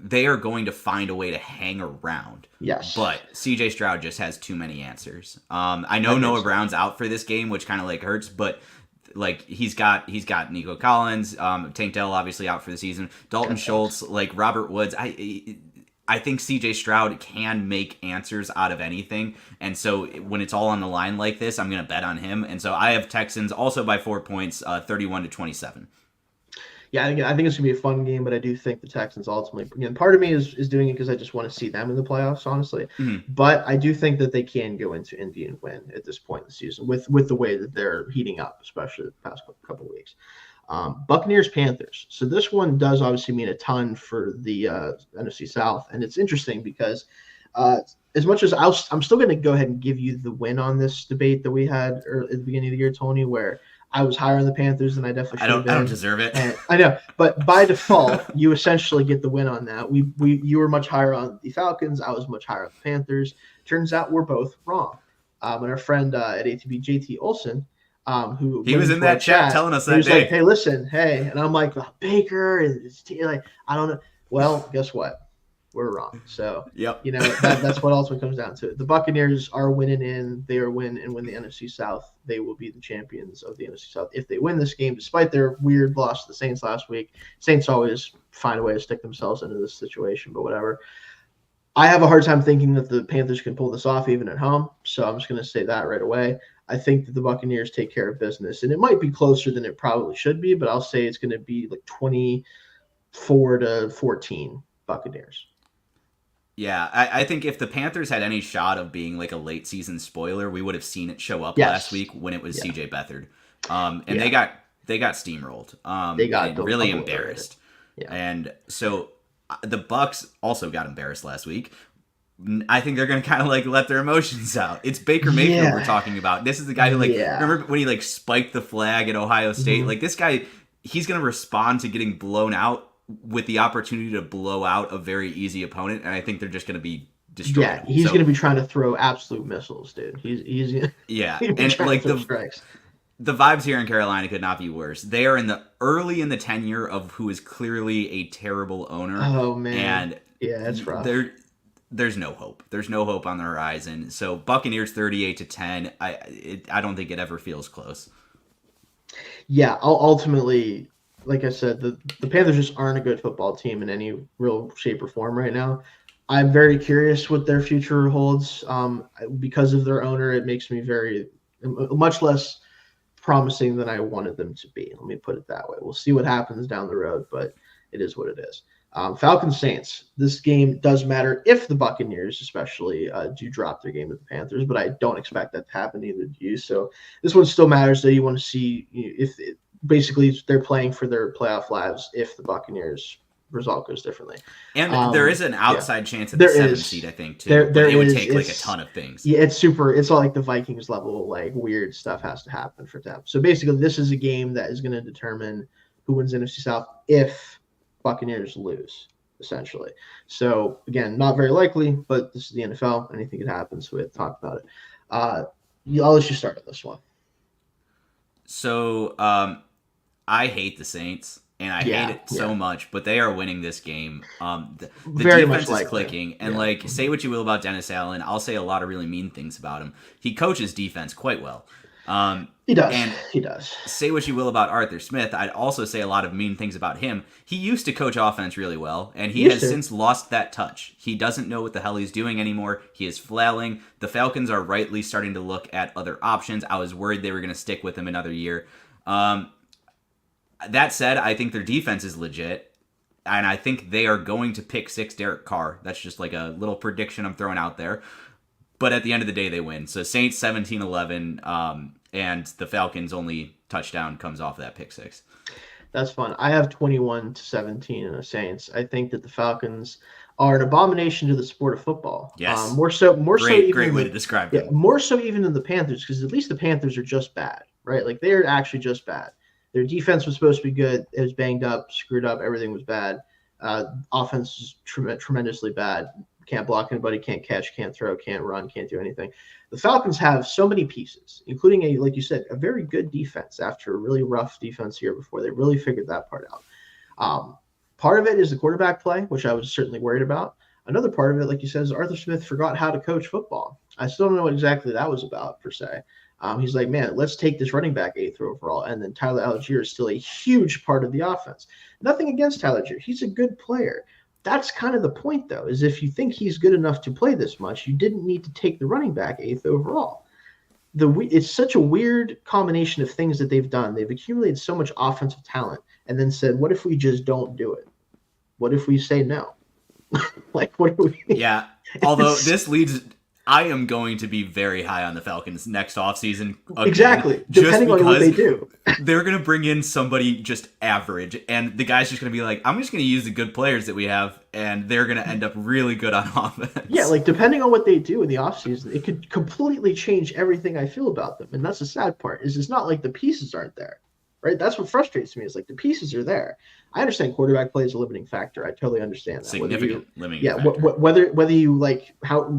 They are going to find a way to hang around. Yes. But C.J. Stroud just has too many answers. I know Noah Brown's out for this game, which kind of hurts, but he's got Nico Collins, Tank Dell obviously out for the season, Dalton Schultz, Robert Woods. I think C.J. Stroud can make answers out of anything, and so when it's all on the line like this, I'm going to bet on him. And so I have Texans also by 4 points, 31-27. Yeah, I think it's going to be a fun game, but I do think the Texans ultimately, part of me is doing it because I just want to see them in the playoffs, honestly. Mm-hmm. But I do think that they can go into Indy and win at this point in the season with the way that they're heating up, especially the past couple of weeks. Buccaneers-Panthers. So this one does obviously mean a ton for the NFC South, and it's interesting because as much as I'm still going to go ahead and give you the win on this debate that we had at the beginning of the year, Tony, where I was higher on the Panthers than I definitely should have been. I don't deserve it. And I know, but by default, you essentially get the win on that. You were much higher on the Falcons. I was much higher on the Panthers. Turns out we're both wrong. And our friend at ATB, JT Olson, who he was in that chat telling us that he was day. Hey, listen, and I'm like Baker, and I don't know. Well, guess what? We're wrong. So, yep. That's what ultimately comes down to it. The Buccaneers are winning in. They are win the NFC South. They will be the champions of the NFC South if they win this game, despite their weird loss to the Saints last week. Saints always find a way to stick themselves into this situation, but whatever. I have a hard time thinking that the Panthers can pull this off even at home, so I'm just going to say that right away. I think that the Buccaneers take care of business, and it might be closer than it probably should be, but I'll say it's going to be 24-14 Buccaneers. Yeah, I think if the Panthers had any shot of being a late season spoiler, we would have seen it show up last week when it was C.J. Beathard, they got steamrolled. They got really embarrassed, and so the Bucs also got embarrassed last week. I think they're going to kind of like let their emotions out. It's Baker Mayfield we're Yeah. talking about. This is the guy who like Yeah. remember when he like spiked the flag at Ohio State? Hmm. Like this guy, he's going to respond to getting blown out with the opportunity to blow out a very easy opponent, and I think they're just going to be destroying Yeah, him. he's So going to be trying to throw absolute missiles, dude. He's gonna, yeah, he's gonna be and trying to like throw strikes. the vibes here in Carolina could not be worse. They are in the early in the tenure of who is clearly a terrible owner, Oh man, and yeah, it's rough. there's no hope. There's no hope on the horizon. So Buccaneers 38-10. I don't think it ever feels close. Yeah, ultimately, like I said, the Panthers just aren't a good football team in any real shape or form right now. I'm very curious what their future holds. Because of their owner, it makes me very much less promising than I wanted them to be. Let me put it that way. We'll see what happens down the road, but it is what it is. Falcons Saints. This game does matter if the Buccaneers, especially, do drop their game with the Panthers, but I don't expect that to happen either to you. So this one still matters. That you want to see if basically they're playing for their playoff lives if the Buccaneers result goes differently. And there is an Yeah, outside chance at the there seventh seed, is. I think, too. There But it would is. take like a ton of things. Yeah, it's super. It's all like the Vikings level, like weird stuff has to happen for them. So basically, this is a game that is going to determine who wins NFC South if Buccaneers lose, essentially. So again, not very likely, but this is the NFL. Anything could happen, so we have to talk about it. I'll let you start on this one. So I hate the Saints, and I hate it so much, but they are winning this game. The Very defense much is likely. clicking, and like say what you will about Dennis Allen, I'll say a lot of really mean things about him. He coaches defense quite well. He does. And He does. say what you will about Arthur Smith, I'd also say a lot of mean things about him. He used to coach offense really well, and he has since lost that touch. He doesn't know what the hell he's doing anymore. He is flailing. The Falcons are rightly starting to look at other options. I was worried they were going to stick with him another year. That said, I think their defense is legit, and I think they are going to pick six Derek Carr. That's just like a little prediction I'm throwing out there. But at the end of the day, they win. So Saints 17-11, and the Falcons' only touchdown comes off that pick six. That's fun. I have 21-17 in the Saints. I think that the Falcons are an abomination to the sport of football. Yes. More so even great way to describe it. Yeah, more so even than the Panthers, because at least the Panthers are just bad, right? Like they're actually just bad. Their defense was supposed to be good. It was banged up, screwed up. Everything was bad. Offense is tremendously bad. Can't block anybody, can't catch, can't throw, can't run, can't do anything. The Falcons have so many pieces, including like you said, a very good defense after a really rough defense here before they really figured that part out. Part of it is the quarterback play, which I was certainly worried about. Another part of it, like you said, is Arthur Smith forgot how to coach football. I still don't know what exactly that was about, per se. He's like, man, let's take this running back 8th overall. And then Tyler Algier is still a huge part of the offense. Nothing against Tyler Algier. He's a good player. That's kind of the point, though, is if you think he's good enough to play this much, you didn't need to take the running back 8th overall. It's such a weird combination of things that they've done. They've accumulated so much offensive talent and then said, what if we just don't do it? What if we say no? Like, what do we? Yeah, although this leads... I am going to be very high on the Falcons next offseason. Exactly. Depending on what they do. They're going to bring in somebody just average, and the guy's just going to be like, I'm just going to use the good players that we have, and they're going to end up really good on offense. Yeah, like depending on what they do in the offseason, it could completely change everything I feel about them. And that's the sad part, is it's not like the pieces aren't there, right? That's what frustrates me, is like the pieces are there. I understand quarterback play is a limiting factor. I totally understand that. Significant limiting factor. Whether you like how...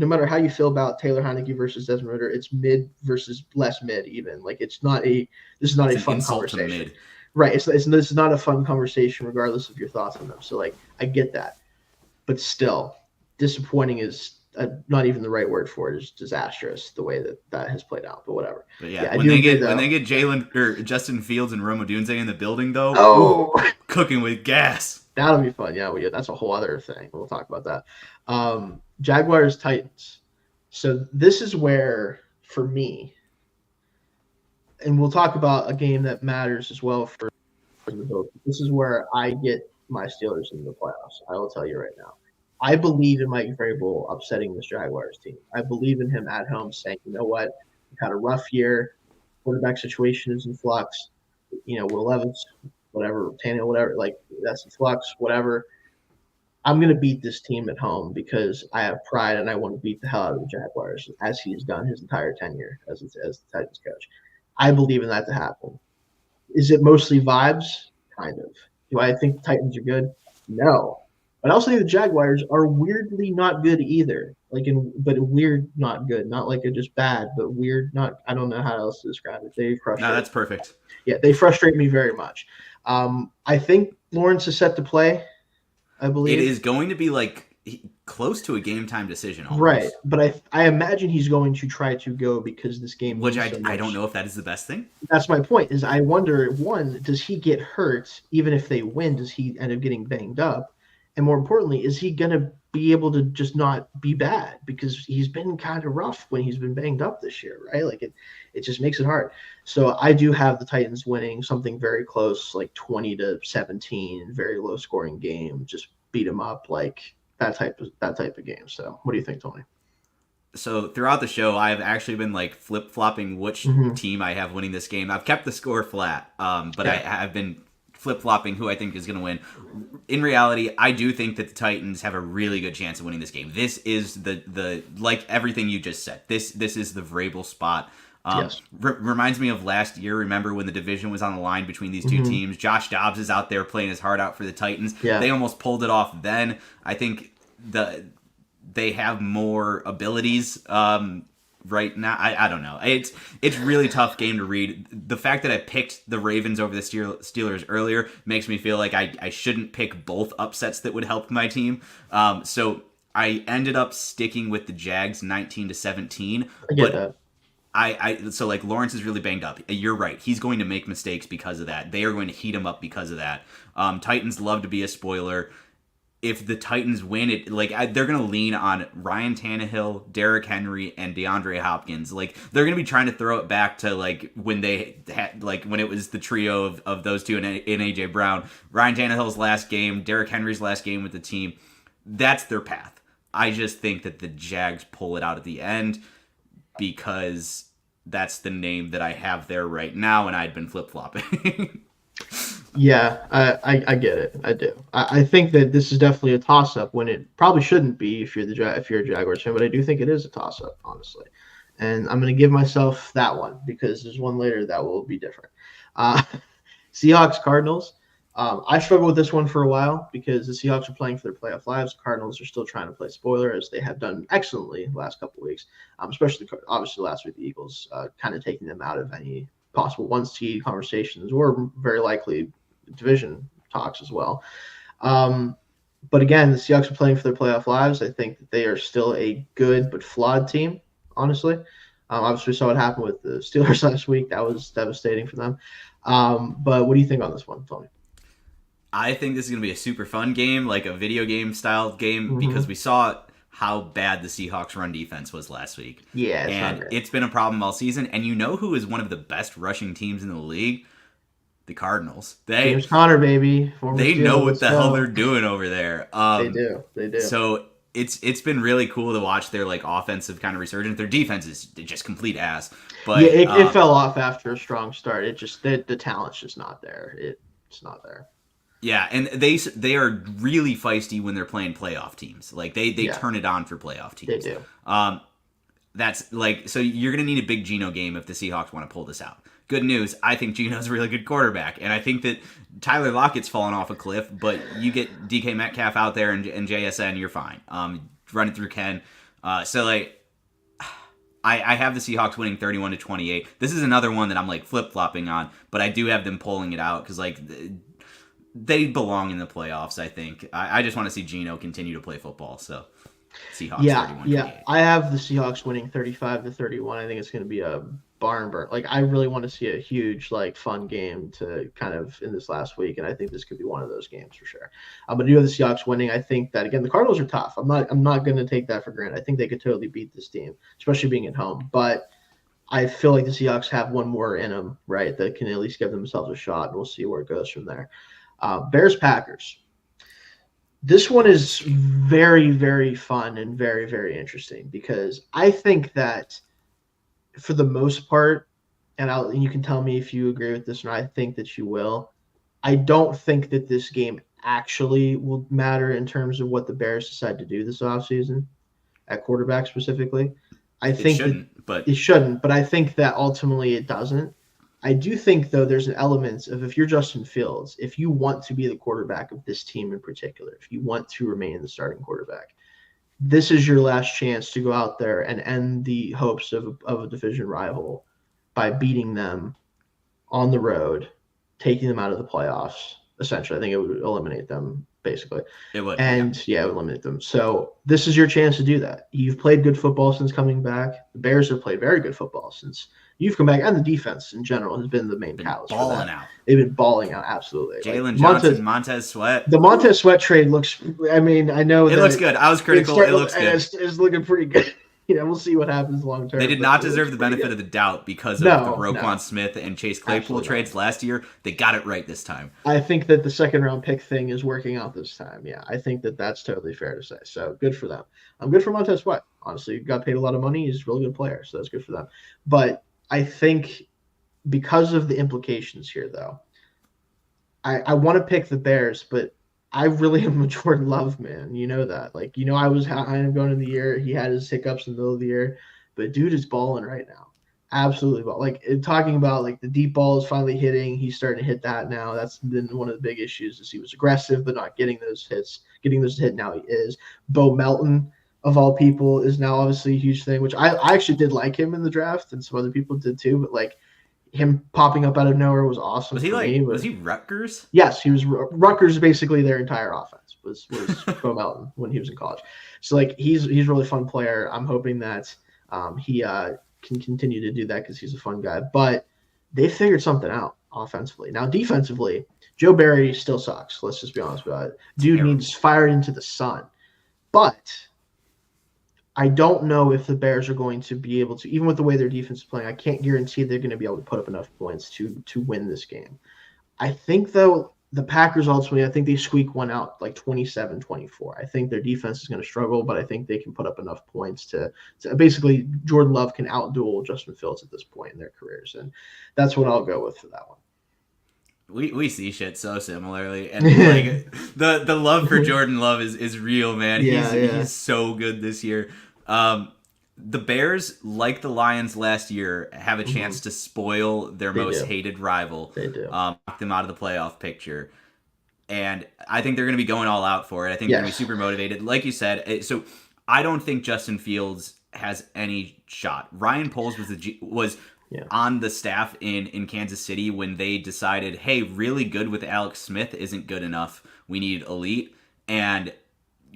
No matter how you feel about Taylor Heineke versus Desmond Ridder, it's mid versus less mid even. Like this is not a fun conversation. Right. This is not a fun conversation regardless of your thoughts on them. So like I get that. But still, disappointing is not even the right word for it. Is disastrous the way that has played out. But whatever. But when they get Jalen or Justin Fields and Rome Odunze in the building though, cooking with gas. That'll be fun. Yeah, that's a whole other thing. We'll talk about that. Jaguars Titans. So this is where, for me, and we'll talk about a game that matters as well for the Bills. This is where I get my Steelers in the playoffs. I will tell you right now. I believe in Mike Vrabel upsetting this Jaguars team. I believe in him at home saying, you know what, we've had a rough year. Quarterback situation is in flux. Will Levis, whatever, Tannehill, whatever, like that's in flux, whatever. I'm going to beat this team at home because I have pride and I want to beat the hell out of the Jaguars, as he's done his entire tenure as the Titans coach. I believe in that to happen. Is it mostly vibes? Kind of. Do I think the Titans are good? No. But I also think the Jaguars are weirdly not good either. But weird, not good. Not like they're just bad, but weird, not. I don't know how else to describe it. They No, frustrate. that's perfect. Yeah, they frustrate me very much. I think Lawrence is set to play. I believe it is going to be like close to a game time decision almost. Right, but I imagine he's going to try to go because this game. Which I don't know if that is the best thing. That's my point. Is I wonder, one, does he get hurt even if they win? Does he end up getting banged up? And more importantly, is he going to be able to just not be bad? Because he's been kind of rough when he's been banged up this year, right? Like it just makes it hard. So I do have the Titans winning something very close, like 20-17, very low scoring game. Just beat them up like that type of game. So what do you think, Tony? So throughout the show, I've actually been like flip flopping which team I have winning this game. I've kept the score flat, but I have been flip flopping who I think is going to win. In reality, I do think that the Titans have a really good chance of winning this game. This is the like everything you just said. This is the Vrabel spot. Yes. Reminds me of last year. Remember when the division was on the line between these two teams? Josh Dobbs is out there playing his heart out for the Titans. Yeah. They almost pulled it off then. I think they have more abilities right now. I don't know. It's really tough game to read. The fact that I picked the Ravens over the Steelers earlier makes me feel like I shouldn't pick both upsets that would help my team. So I ended up sticking with the Jags 19-17. I get that. So like Lawrence is really banged up. You're right. He's going to make mistakes because of that. They are going to heat him up because of that. Titans love to be a spoiler. If the Titans win it, they're going to lean on Ryan Tannehill, Derrick Henry, and DeAndre Hopkins. Like they're going to be trying to throw it back to like when they had when it was the trio of those two and AJ Brown. Ryan Tannehill's last game, Derrick Henry's last game with the team. That's their path. I just think that the Jags pull it out at the end because that's the name that I have there right now, and I'd been flip flopping. Yeah, I get it. I do. I think that this is definitely a toss up when it probably shouldn't be if you're a Jaguars fan, but I do think it is a toss up, honestly. And I'm going to give myself that one because there's one later that will be different. Seahawks Cardinals. I struggled with this one for a while because the Seahawks are playing for their playoff lives. Cardinals are still trying to play spoiler as they have done excellently the last couple of weeks, especially obviously last week the Eagles kind of taking them out of any possible one seed conversations or very likely division talks as well. But again, the Seahawks are playing for their playoff lives. I think that they are still a good but flawed team, honestly. Obviously, we saw what happened with the Steelers last week. That was devastating for them. But what do you think on this one, Tony? I think this is going to be a super fun game, like a video game style game, because we saw how bad the Seahawks run defense was last week. Yeah, and it's been a problem all season. And you know who is one of the best rushing teams in the league? The Cardinals. James Conner, baby. They know what the hell they're doing over there. They do. So it's been really cool to watch their offensive kind of resurgence. Their defense is just complete ass. But yeah, it fell off after a strong start. It just the talent's just not there. It's not there. Yeah, and they are really feisty when they're playing playoff teams. Like they turn it on for playoff teams. They do. That's so you're gonna need a big Geno game if the Seahawks want to pull this out. Good news, I think Geno's a really good quarterback, and I think that Tyler Lockett's fallen off a cliff. But you get DK Metcalf out there and JSN, you're fine. Run it through Ken. I have the Seahawks winning 31-28. This is another one that I'm flip flopping on, but I do have them pulling it out because they belong in the playoffs, I think. I just want to see Geno continue to play football. So, Seahawks 31-28. Yeah. I have the Seahawks winning 35-31. I think it's going to be a barn burn. I really want to see a huge, fun game to kind of in this last week, and I think this could be one of those games for sure. But I do have the Seahawks winning. I think that, again, the Cardinals are tough. I'm not going to take that for granted. I think they could totally beat this team, especially being at home. But I feel like the Seahawks have one more in them, right, that can at least give themselves a shot, and we'll see where it goes from there. Bears-Packers. This one is very, very fun and very, very interesting because I think that for the most part, and you can tell me if you agree with this or not, I think that you will. I don't think that this game actually will matter in terms of what the Bears decide to do this offseason at quarterback specifically. I It think that shouldn't, but it shouldn't, but I think that ultimately it doesn't. I do think, though, there's an element of if you're Justin Fields, if you want to be the quarterback of this team in particular, if you want to remain the starting quarterback, this is your last chance to go out there and end the hopes of a division rival by beating them on the road, taking them out of the playoffs. Essentially, I think it would eliminate them basically. it would. Yeah. And yeah, it would eliminate them. So this is your chance to do that. You've played good football since coming back. The Bears have played very good football since you've come back, and the defense in general has been the main catalyst for Balling that. out. They've been balling out absolutely. Jalen Johnson, Montez Sweat. The Montez Sweat trade looks. I mean, I know it looks good. I was critical. It looks good. It's looking pretty good. We'll see what happens long term. They did not deserve the benefit of the doubt because of the Roquan Smith and Chase Claypool trades last year. They got it right this time. I think that the second round pick thing is working out this time. Yeah, I think that that's totally fair to say. So good for them. I'm good for Montez Sweat. Honestly, got paid a lot of money. He's a really good player, so that's good for them. But I think because of the implications here, though, I want to pick the Bears, but I really am a Jordan Love man. You know that. I was high on him going into the year. He had his hiccups in the middle of the year, but dude is balling right now. Absolutely ball. Talking about the deep ball is finally hitting. He's starting to hit that now. That's been one of the big issues is he was aggressive but not getting those hits. Getting those hit now he is. Bo Melton, of all people, is now obviously a huge thing, which I actually did like him in the draft and some other people did too, but him popping up out of nowhere was awesome. Was he was he Rutgers? Yes, he was. Rutgers basically their entire offense was Bo Melton when he was in college. So he's a really fun player. I'm hoping that he can continue to do that because he's a fun guy. But they figured something out offensively. Now defensively, Joe Barry still sucks. Let's just be honest about it. Dude needs fired into the sun. But I don't know if the Bears are going to be able to, even with the way their defense is playing, I can't guarantee they're going to be able to put up enough points to win this game. I think, though, the Packers ultimately, I think they squeak one out 27-24. I think their defense is going to struggle, but I think they can put up enough points to basically Jordan Love can outduel Justin Fields at this point in their careers. And that's what I'll go with for that one. We see shit so similarly, and the love for Jordan Love is real, man. He's so good this year. The Bears, like the Lions last year, have a chance to spoil their most hated rival. They do. Knock them out of the playoff picture. And I think they're going to be going all out for it. I think they're going to be super motivated. Like you said, so I don't think Justin Fields has any shot. Ryan Poles was on the staff in Kansas City when they decided, hey, really good with Alex Smith isn't good enough. We need elite. And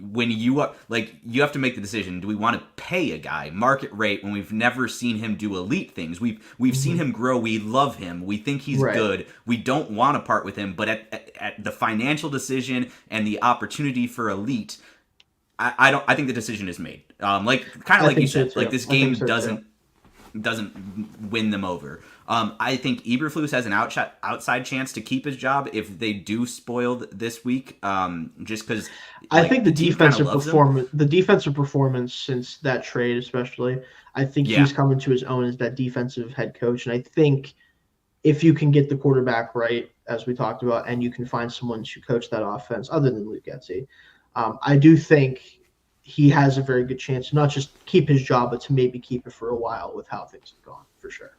when you are you have to make the decision, do we want to pay a guy market rate when we've never seen him do elite things? We've seen him grow. We love him. We think he's good. We don't want to part with him, but at the financial decision and the opportunity for elite, I think the decision is made. Like you said, this game doesn't win them over. I think Eberflus has an outside chance to keep his job if they do spoil this week. Just because I think the defensive performance since that trade, especially, I think he's coming to his own as that defensive head coach. And I think if you can get the quarterback right, as we talked about, and you can find someone to coach that offense other than Luke Getsy, I do think he has a very good chance to not just keep his job, but to maybe keep it for a while with how things have gone, for sure.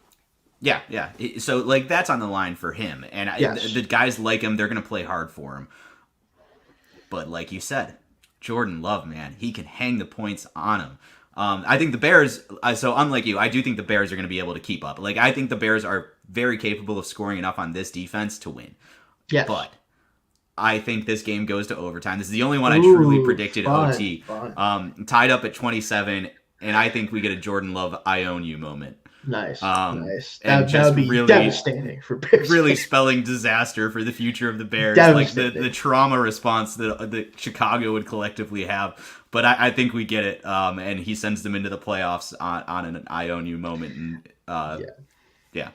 Yeah. So, that's on the line for him. And the guys like him, they're going to play hard for him. But like you said, Jordan Love, man, he can hang the points on him. I think the Bears, so unlike you, I do think the Bears are going to be able to keep up. I think the Bears are very capable of scoring enough on this defense to win. Yes. But I think this game goes to overtime. This is the only one I truly predicted OT. Tied up at 27, and I think we get a Jordan Love, I own you moment. Nice. And that would be really devastating for Bears. Really spelling disaster for the future of the Bears. The trauma response that Chicago would collectively have. But I think we get it. And he sends them into the playoffs on an I own you moment. And yeah.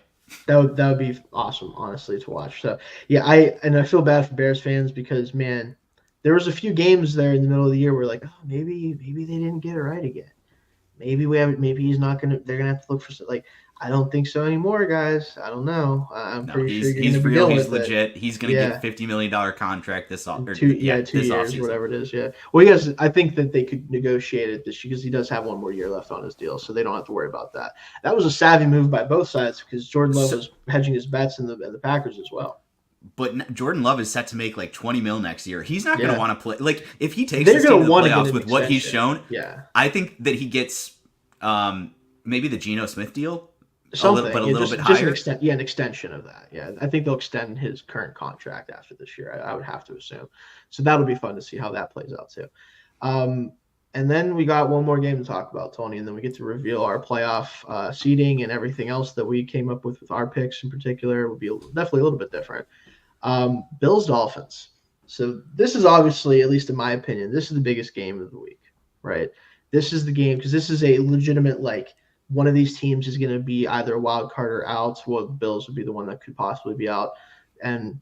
That would be awesome, honestly, to watch. So I feel bad for Bears fans because, man, there was a few games there in the middle of the year where maybe they didn't get it right again. maybe he's not gonna. They're gonna have to look for like. I don't think so anymore, guys. I don't know. I'm No, pretty sure you're he's gonna be real. dealing He's with it. legit. He's gonna get Yeah, $50 million contract this off. in Or, two yeah, yeah two this off years, season. whatever it is. Yeah. Well, yes, I think that they could negotiate it this because he does have one more year left on his deal, so they don't have to worry about that. That was a savvy move by both sides because Jordan Love So, was hedging his bets in the Packers as well. but Jordan Love is set to make like 20 mil next year. He's not going to Yeah, want to play. Like, if he takes they're this team gonna to the want to get playoffs an with what he's extension. shown, Yeah, I think that he gets maybe the Geno Smith deal, something. but a Yeah, little bit just an higher. an extension of that. Yeah, I think they'll extend his current contract after this year. I would have to assume. So that'll be fun to see how that plays out too. Um, and then we got one more game to talk about, Tony, and then we get to reveal our playoff seeding and everything else that we came up with our picks in particular. Will be definitely a little bit different. Bills Dolphins. So this is obviously, at least in my opinion, this is the biggest game of the week, right? This is the game because this is a legitimate like one of these teams is going to be either a wild card or out. Well, the Bills would be the one that could possibly be out, and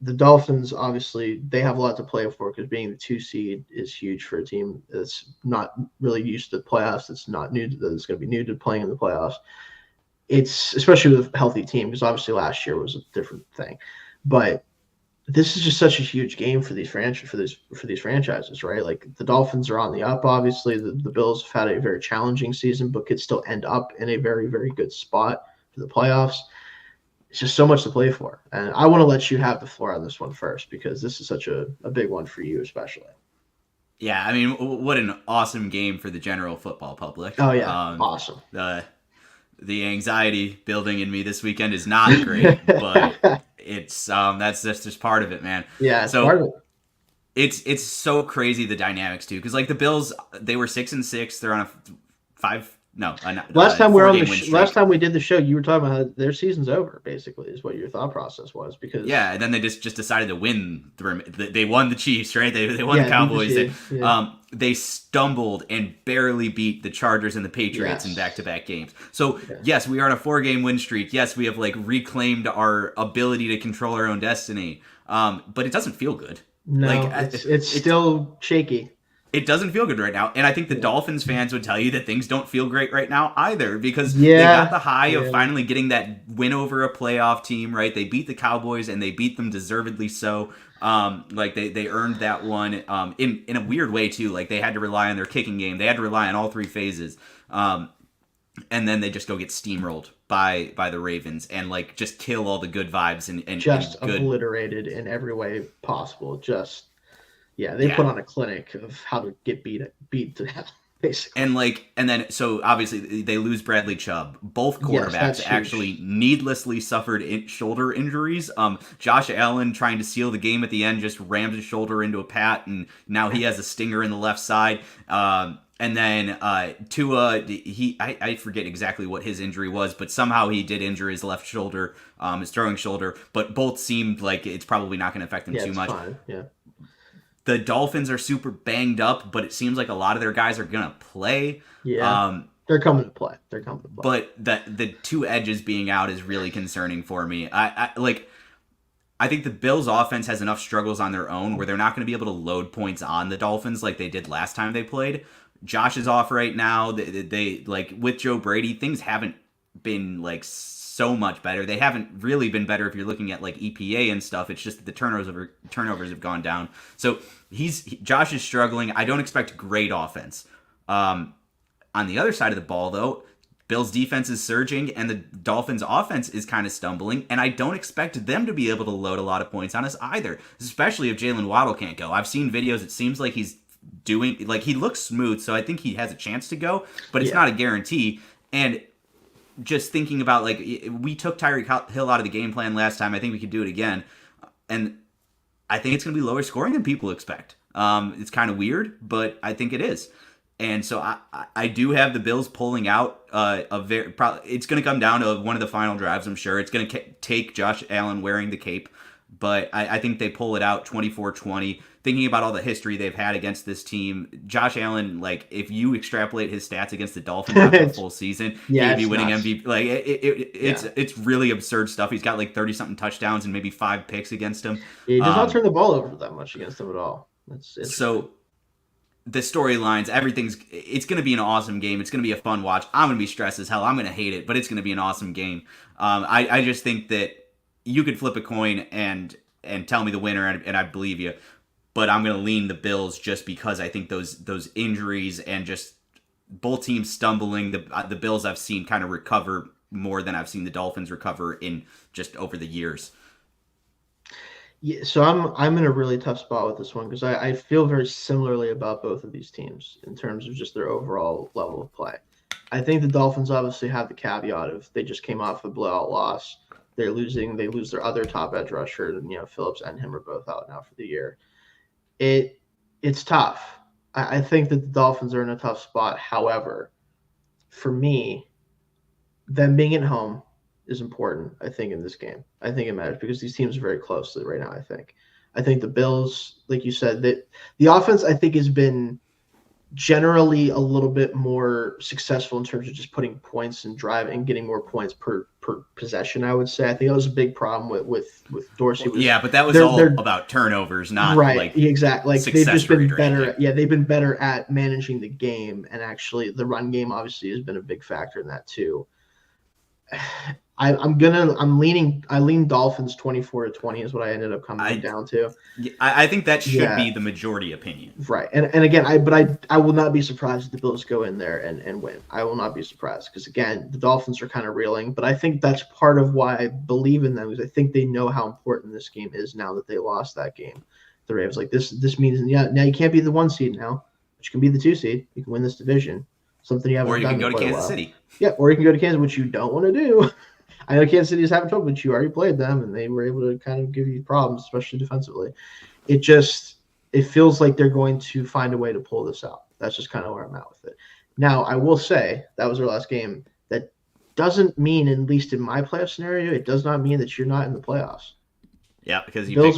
the Dolphins obviously they have a lot to play for because being the 2 seed is huge for a team that's not really used to the playoffs. That's not new to that's going to be new to playing in the playoffs. It's especially with a healthy team because obviously last year was a different thing, but this is just such a huge game for these franchises, right? Like the Dolphins are on the up. Obviously, the Bills have had a very challenging season, but could still end up in a very very good spot for the playoffs. It's just so much to play for, and I want to let you have the floor on this one first because this is such a big one for you, especially. Yeah, I mean, what an awesome game for the general football public. Oh yeah, awesome. The anxiety building in me this weekend is not great, but it's that's just part of it, man. Yeah, it's part So of it. it's so crazy the dynamics too, because like the Bills, they were 6-6. They're on a five no Last time we were on 4 game win last streak. time we did the show, you were talking about how their season's over. Basically, is what your thought process was because Yeah, and then they just decided to win. They won the Chiefs, right? They won the yeah, Cowboys. yeah. They stumbled and barely beat the Chargers and the Patriots in Yes. back-to-back games. So Yeah. yes, we are on a 4 game win streak. Yes, we have like reclaimed our ability to control our own destiny. But it doesn't feel good. Like No, it's still shaky. it doesn't feel good right now. And I think the Dolphins fans would tell you that things don't feel great right now either because they got the high of finally getting that win over a playoff team, right? They beat the Cowboys and they beat them deservedly so. Like they earned that one in a weird way too. Like they had to rely on their kicking game. They had to rely on all 3 phases. And then they just go get steamrolled by the Ravens and like just kill all the good vibes and Just good. obliterated in every way possible. Just they Yeah. put on a clinic of how to get beat to hell, basically. And then so obviously they lose Bradley Chubb. Both Yes, quarterbacks that's huge. actually needlessly suffered shoulder injuries. Josh Allen trying to seal the game at the end just rammed his shoulder into a pat, and now he has a stinger in the left side. And then Tua, I forget exactly what his injury was, but somehow he did injure his left shoulder, his throwing shoulder. But both seemed like it's probably not going to affect them too It's much. fine. Yeah. The Dolphins are super banged up, but it seems like a lot of their guys are gonna play. Yeah. They're coming to play. They're coming to play. But the 2 edges being out is really concerning for me. I think the Bills' offense has enough struggles on their own where they're not going to be able to load points on the Dolphins like they did last time they played. Josh is off right now. They like with Joe Brady, things haven't been like so much better. They haven't really been better if you're looking at like EPA and stuff. It's just that the turnovers have gone down. So Josh is struggling. I don't expect great offense. On the other side of the ball, though, Bills' defense is surging and the Dolphins' offense is kind of stumbling, and I don't expect them to be able to load a lot of points on us either, especially if Jalen Waddle can't go. I've seen videos. It seems like he's doing like he looks smooth, so I think he has a chance to go, but it's not a guarantee. And just thinking about like we took Tyreek Hill out of the game plan last time. I think we could do it again, and I think it's going to be lower scoring than people expect. It's kind of weird, but I think it is. And so I do have the Bills pulling out it's going to come down to one of the final drives. I'm sure it's going to take Josh Allen wearing the cape, but I think they pull it out 24-20. Thinking about all the history they've had against this team, Josh Allen, like if you extrapolate his stats against the Dolphins after the full season, he'd be winning MVP. Like it's really absurd stuff. He's got like 30-something touchdowns and maybe 5 picks against him. He does not turn the ball over that much against them at all. So the storylines, it's going to be an awesome game. It's going to be a fun watch. I'm going to be stressed as hell. I'm going to hate it, but it's going to be an awesome game. I just think that you could flip a coin and tell me the winner, and I believe you. But I'm going to lean the Bills just because I think those injuries and just both teams stumbling. The Bills I've seen kind of recover more than I've seen the Dolphins recover in just over the years. Yeah, so I'm in a really tough spot with this one because I feel very similarly about both of these teams in terms of just their overall level of play. I think the Dolphins obviously have the caveat of they just came off a blowout loss. They lose their other top edge rusher, and Phillips and him are both out now for the year. It's tough. I think that the Dolphins are in a tough spot. However, for me, them being at home is important, I think, in this game. I think it matters because these teams are very close right now, I think the Bills, like you said, that the offense, I think, has been generally a little bit more successful in terms of just putting points and drive and getting more points per possession, I would say. I think that was a big problem with Dorsey. Yeah, but that was all about turnovers, not right. Like exactly. Like they've just been better. Yeah, they've been better at managing the game, and actually the run game obviously has been a big factor in that too. I lean Dolphins 24-20 is what I ended up coming down to. I think that should be the majority opinion. Right. And again, I will not be surprised if the Bills go in there and win. I will not be surprised because, again, the Dolphins are kind of reeling, but I think that's part of why I believe in them because I think they know how important this game is now that they lost that game. The Ravens, like this means, now you can't be the 1 seed now, but you can be the 2 seed. You can win this division. Something you haven't done. Or you can go to Kansas City. Yeah, or you can go to Kansas, which you don't want to do. I know Kansas City is having trouble, but you already played them, and they were able to kind of give you problems, especially defensively. It feels like they're going to find a way to pull this out. That's just kind of where I'm at with it. Now, I will say that was our last game. That doesn't mean, at least in my playoff scenario, it does not mean that you're not in the playoffs. Yeah, because you picked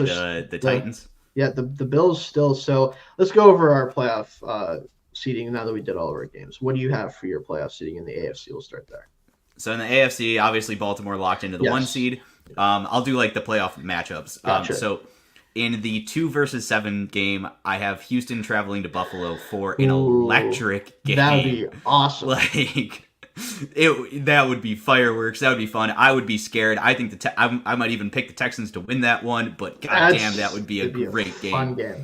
the Titans. Yeah, the Bills still. So let's go over our playoff seeding now that we did all of our games. What do you have for your playoff seeding in the AFC? We'll start there. So in the AFC, obviously Baltimore locked into the 1 seed. I'll do like the playoff matchups. Gotcha. So in the 2-7 game, I have Houston traveling to Buffalo for an electric game. That would be awesome. Like that would be fireworks. That would be fun. I would be scared. I think I might even pick the Texans to win that one. But goddamn, that would be a great game.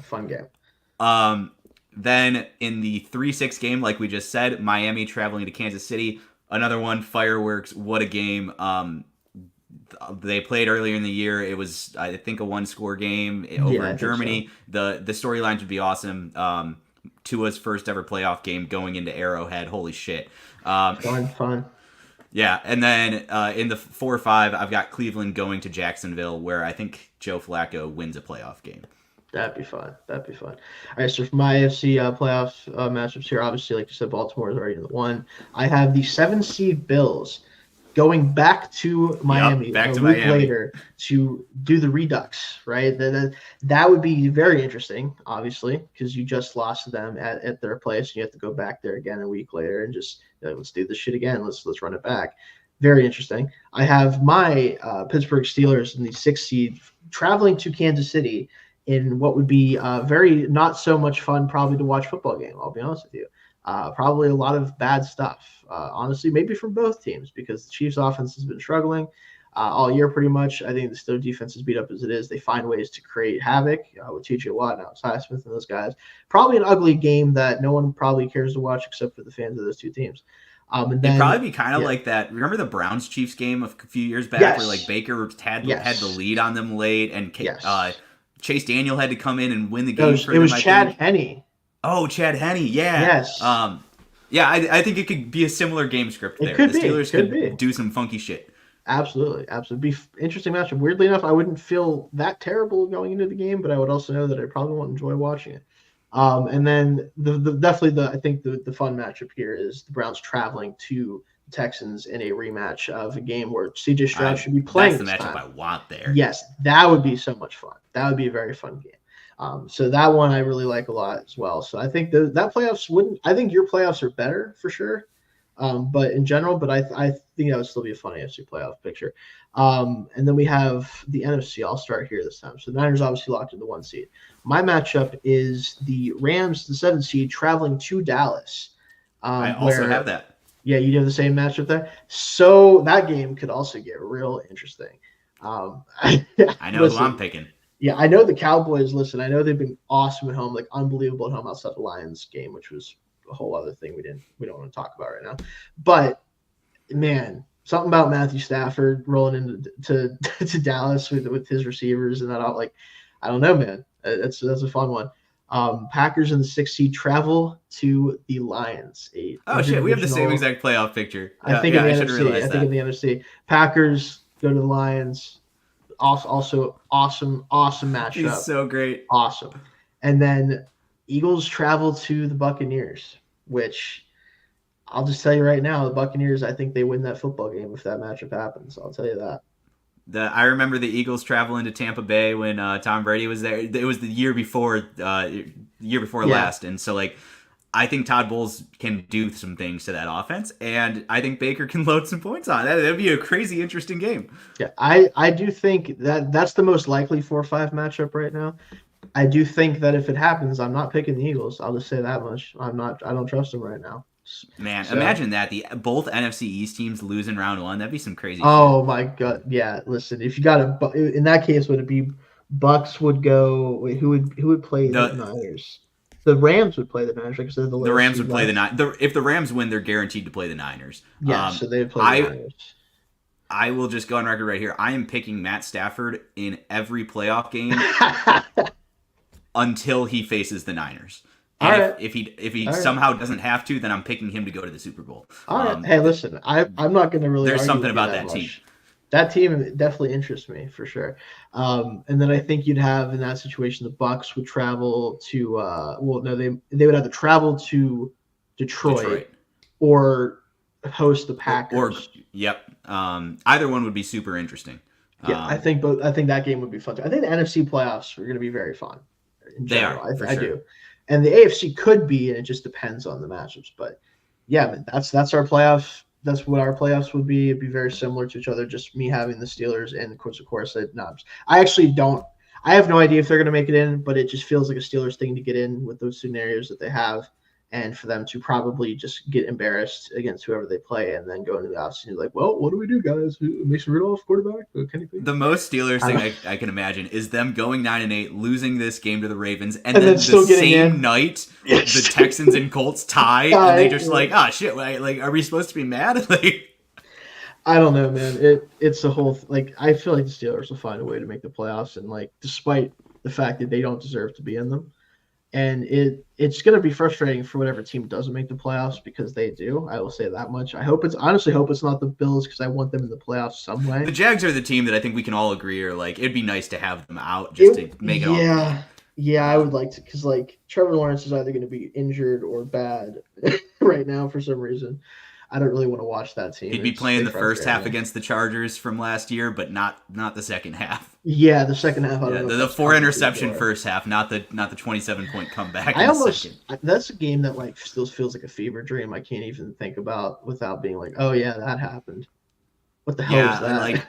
Fun game. Then in the 3-6 game, like we just said, Miami traveling to Kansas City. Another one, fireworks. What a game. They played earlier in the year. It was, I think, a 1-score game over in Germany. So. The storylines would be awesome. Tua's first ever playoff game going into Arrowhead. Holy shit. Fun. Yeah, and then in the 4-5, I've got Cleveland going to Jacksonville, where I think Joe Flacco wins a playoff game. That'd be fun. All right, so for my AFC playoff matchups here, obviously, like you said, Baltimore is already in the 1. I have the 7 seed Bills going back to Miami a week later to do the Redux, right? That would be very interesting, obviously, because you just lost to them at their place. And you have to go back there again a week later and just let's do this shit again. Let's run it back. Very interesting. I have my Pittsburgh Steelers in the 6 seed traveling to Kansas City in what would be very not so much fun probably to watch football game, I'll be honest with you. Probably a lot of bad stuff, honestly, maybe from both teams because the Chiefs offense has been struggling all year pretty much. I think the Steelers defense is beat up as it is. They find ways to create havoc with TJ Watt and Alex Highsmith and those guys. Probably an ugly game that no one probably cares to watch except for the fans of those two teams. And then, it'd probably be kind of like that. Remember the Browns-Chiefs game a few years back where like Baker had the lead on them late and Chase Daniel had to come in and win the game for them. It was Chad Henne. Oh, Chad Henne, yeah. Yes. I think it could be a similar game script there. The Steelers could do some funky shit. Absolutely. Be interesting matchup. Weirdly enough, I wouldn't feel that terrible going into the game, but I would also know that I probably won't enjoy watching it. And then I think the fun matchup here is the Browns traveling to the Texans in a rematch of a game where CJ Stroud should be playing. That's the matchup I want there. Yes, that would be so much fun. That would be a very fun game. So that one I really like a lot as well. So I think that playoffs I think your playoffs are better for sure. But in general, I think that would still be a fun AFC playoff picture. And then we have the NFC. I'll start here this time. So the Niners obviously locked in the 1 seed. My matchup is the Rams, the 7 seed, traveling to Dallas. I also have that. Yeah, you have the same matchup there. So that game could also get real interesting. I know who I'm picking. Yeah, I know the Cowboys. Listen, I know they've been awesome at home, like unbelievable at home outside the Lions game, which was a whole other thing we don't want to talk about right now. But man, something about Matthew Stafford rolling into to Dallas with his receivers and that all, like, I don't know, man. That's a fun one. Packers in the 6 seed travel to the Lions. Oh shit, we have the same exact playoff picture. I think in the NFC. Packers go to the Lions. Also awesome matchup. He's so great. Awesome. And then Eagles travel to the Buccaneers, which I'll just tell you right now, the Buccaneers, I think they win that football game if that matchup happens. I'll tell you that. I remember the Eagles traveling to Tampa Bay when Tom Brady was there. It was the year before last, and so like I think Todd Bowles can do some things to that offense, and I think Baker can load some points on it. That'd be a crazy interesting game. Yeah, I do think that's the most likely 4-5 matchup right now. I do think that if it happens, I'm not picking the Eagles. I'll just say that much. I don't trust them right now. Man, imagine that both NFC East teams lose in round 1. That'd be some crazy. Oh my god, yeah. Listen, if you got in that case, would it be Bucks would go? Wait, who would play the Niners? The Rams would play the Niners. Like I said, the Rams would play the Niners. If the Rams win, they're guaranteed to play the Niners. Yeah, so they would play the Niners. I will just go on record right here. I am picking Matt Stafford in every playoff game until he faces the Niners. And if he somehow doesn't have to, then I'm picking him to go to the Super Bowl. All right. Hey, listen, I'm not going to really. There's something about that team. That team definitely interests me for sure. And then I think you'd have in that situation the Bucks would travel to. They would have to travel to Detroit. Or host the Packers. Either one would be super interesting. Yeah, I think that game would be fun too. I think the NFC playoffs are going to be very fun. They are. I do. And the AFC could be, and it just depends on the matchups. But yeah, man, that's our playoff. That's what our playoffs would be. It'd be very similar to each other. Just me having the Steelers, and of course, I actually don't. I have no idea if they're going to make it in, but it just feels like a Steelers thing to get in with those scenarios that they have, and for them to probably just get embarrassed against whoever they play, and then go into the offseason like, well, what do we do, guys? Mason Rudolph, quarterback? The most Steelers thing I can imagine is them going 9-8, losing this game to the Ravens, and then the same night the Texans and Colts tie, and they just like, shit, like, are we supposed to be mad? Like, I don't know, man. It's a whole I feel like the Steelers will find a way to make the playoffs, and like despite the fact that they don't deserve to be in them. And it's going to be frustrating for whatever team doesn't make the playoffs because they do. I will say that much. I honestly hope it's not the Bills because I want them in the playoffs some way. The Jags are the team that I think we can all agree are like it'd be nice to have them out just to make it all. Yeah, I would like to because like Trevor Lawrence is either going to be injured or bad right now for some reason. I don't really want to watch that team. He'd be playing the first half against the Chargers from last year, but not the second half. Yeah, the second half. The 4 interception first half, not the 27-point comeback. That's a game that like still feels like a fever dream. I can't even think about without being like, oh yeah, that happened. What the hell is that? Like,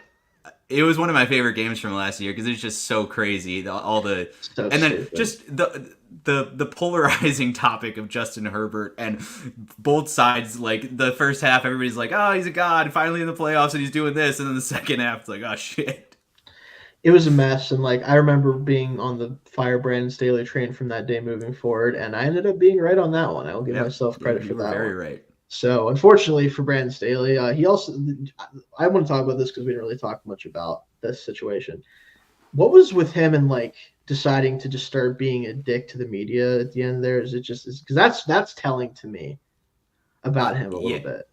it was one of my favorite games from last year because it's just so crazy. Just the polarizing topic of Justin Herbert and both sides. Like the first half, everybody's like, "Oh, he's a god! Finally in the playoffs, and he's doing this." And then the second half, it's like, "Oh shit." It was a mess, and like I remember being on the Firebrand Staley train from that day moving forward, and I ended up being right on that one. I will give myself credit for that. Very right. So, unfortunately for Brandon Staley, he also – I want to talk about this because we didn't really talk much about this situation. What was with him and, like, deciding to just start being a dick to the media at the end there? Is it just – because that's telling to me about him a little bit.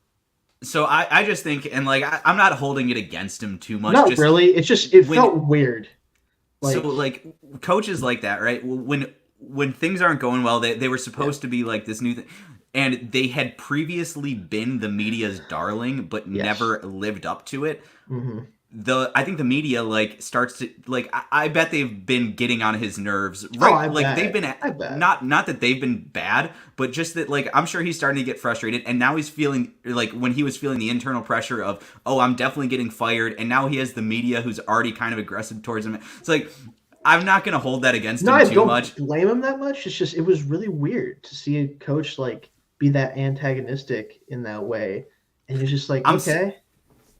So, I just think – and, like, I'm not holding it against him too much. Not really. It's just – it felt weird. Coaches like that, right? When things aren't going well, they were supposed to be, like, this new thing – and they had previously been the media's darling, but never lived up to it. Mm-hmm. I think the media like starts to like I bet they've been getting on his nerves, Oh, right? I Like they've bet. been I bet. not that they've been bad, but just that like I'm sure he's starting to get frustrated, and now he's feeling like when he was feeling the internal pressure of, oh, I'm definitely getting fired, and now he has the media who's already kind of aggressive towards him. It's like I'm not gonna hold that against No, him I too don't much. blame him that much. It's just it was really weird to see a coach like be that antagonistic in that way, and it's just like, I'm okay,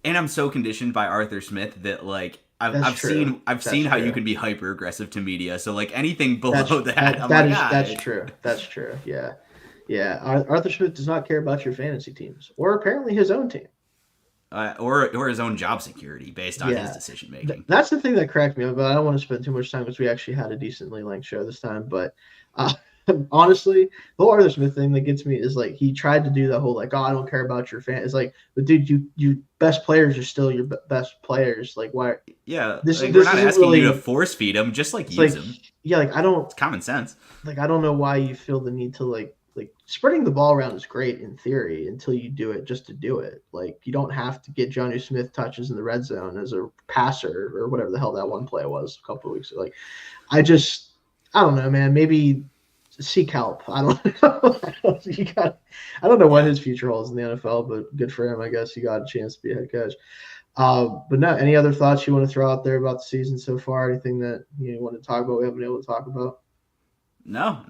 and I'm so conditioned by Arthur Smith that like that's true. I've That's seen how you true. can be hyper aggressive to media. So like anything below That's that, that I'm that like is that's it's true. That's true. Yeah, yeah. Arthur Smith does not care about your fantasy teams, or apparently his own team. or his own job security based on his Yeah, decision making. that's the thing that cracked me up. But I don't want to spend too much time because we actually had a decently length show this time. But uh, honestly, the whole Arthur Smith thing that gets me is like he tried to do the whole like, oh, I don't care about your fan. It's like, but dude, you best players are still your best players. Like, why? Yeah, This like we're this not isn't asking you to really. force feed him, just like It's use like, him. yeah, It's common sense. I don't know why you feel the need to like spreading the ball around is great in theory until you do it just to do it. Like you don't have to get Johnny Smith touches in the red zone as a passer or whatever the hell that one play was a couple of weeks ago. Like I don't know, man. Maybe seek help. I don't know. I don't know what Yeah. his future holds in the NFL, but good for him. I guess he got a chance to be a head coach. But no, any other thoughts you want to throw out there about the season so far? Anything that you want to talk about? We haven't been able to talk about. No.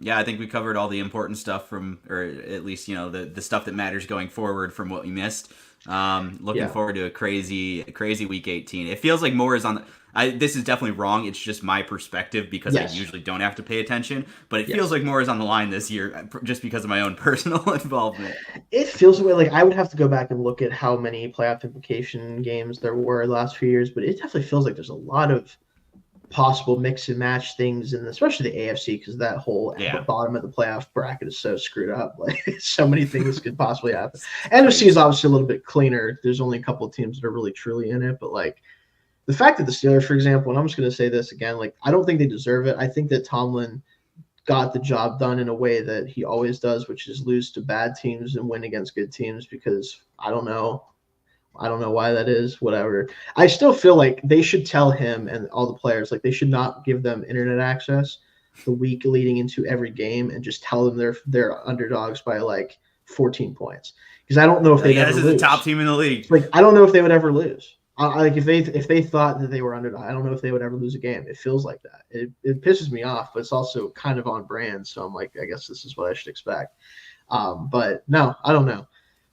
Yeah, I think we covered all the important stuff from, or at least the stuff that matters going forward from what we missed. Looking Yeah. forward to a crazy week 18. It feels like more is on. This is definitely wrong. It's just my perspective because I Yes. usually don't have to pay attention. But it feels Yes. like more is on the line this year, just because of my own personal involvement. It feels the way like I would have to go back and look at how many playoff implication games there were the last few years, but it definitely feels like there's a lot of possible mix and match things, and especially the AFC because that whole Yeah, bottom of the playoff bracket is so screwed up. Like so many things could possibly happen. it's NFC is crazy. obviously a little bit cleaner. There's only a couple of teams that are really truly in it, but like the fact that the Steelers, for example, and I'm just going to say this again, like I don't think they deserve it. I think that Tomlin got the job done in a way that he always does, which is lose to bad teams and win against good teams because I don't know. I don't know why that is, whatever. I still feel like they should tell him and all the players, like they should not give them internet access the week leading into every game and just tell them they're underdogs by like 14 points. Because I don't know if they'd Yeah, ever this is the top lose. team in the league. Like I don't know if they would ever lose. Like if they thought that they were underdog, I don't know if they would ever lose a game. It feels like that. It pisses me off, but it's also kind of on brand. So I'm like, I guess this is what I should expect. But no, I don't know.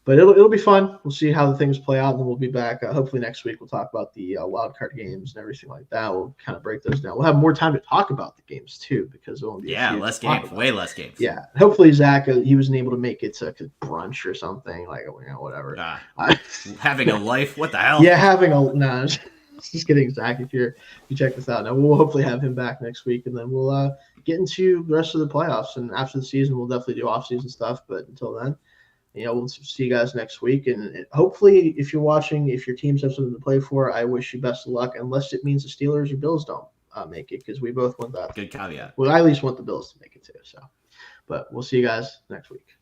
But it'll be fun. We'll see how the things play out, and then we'll be back. Hopefully next week we'll talk about the wild card games and everything like that. We'll kind of break those down. We'll have more time to talk about the games too because it won't be as Yeah, huge less to talk games, about. way less games. Yeah, hopefully Zach he wasn't able to make it to brunch or something like whatever. Having a life, what the hell? Yeah, having a no. Just kidding, Zach. If you check this out now, we'll hopefully have him back next week, and then we'll get into the rest of the playoffs. And after the season, we'll definitely do off-season stuff. But until then, we'll see you guys next week. And hopefully, if you're watching, if your teams have something to play for, I wish you best of luck. Unless it means the Steelers or Bills don't make it, because we both want that. Good caveat. Well, I at least want the Bills to make it too. So, but we'll see you guys next week.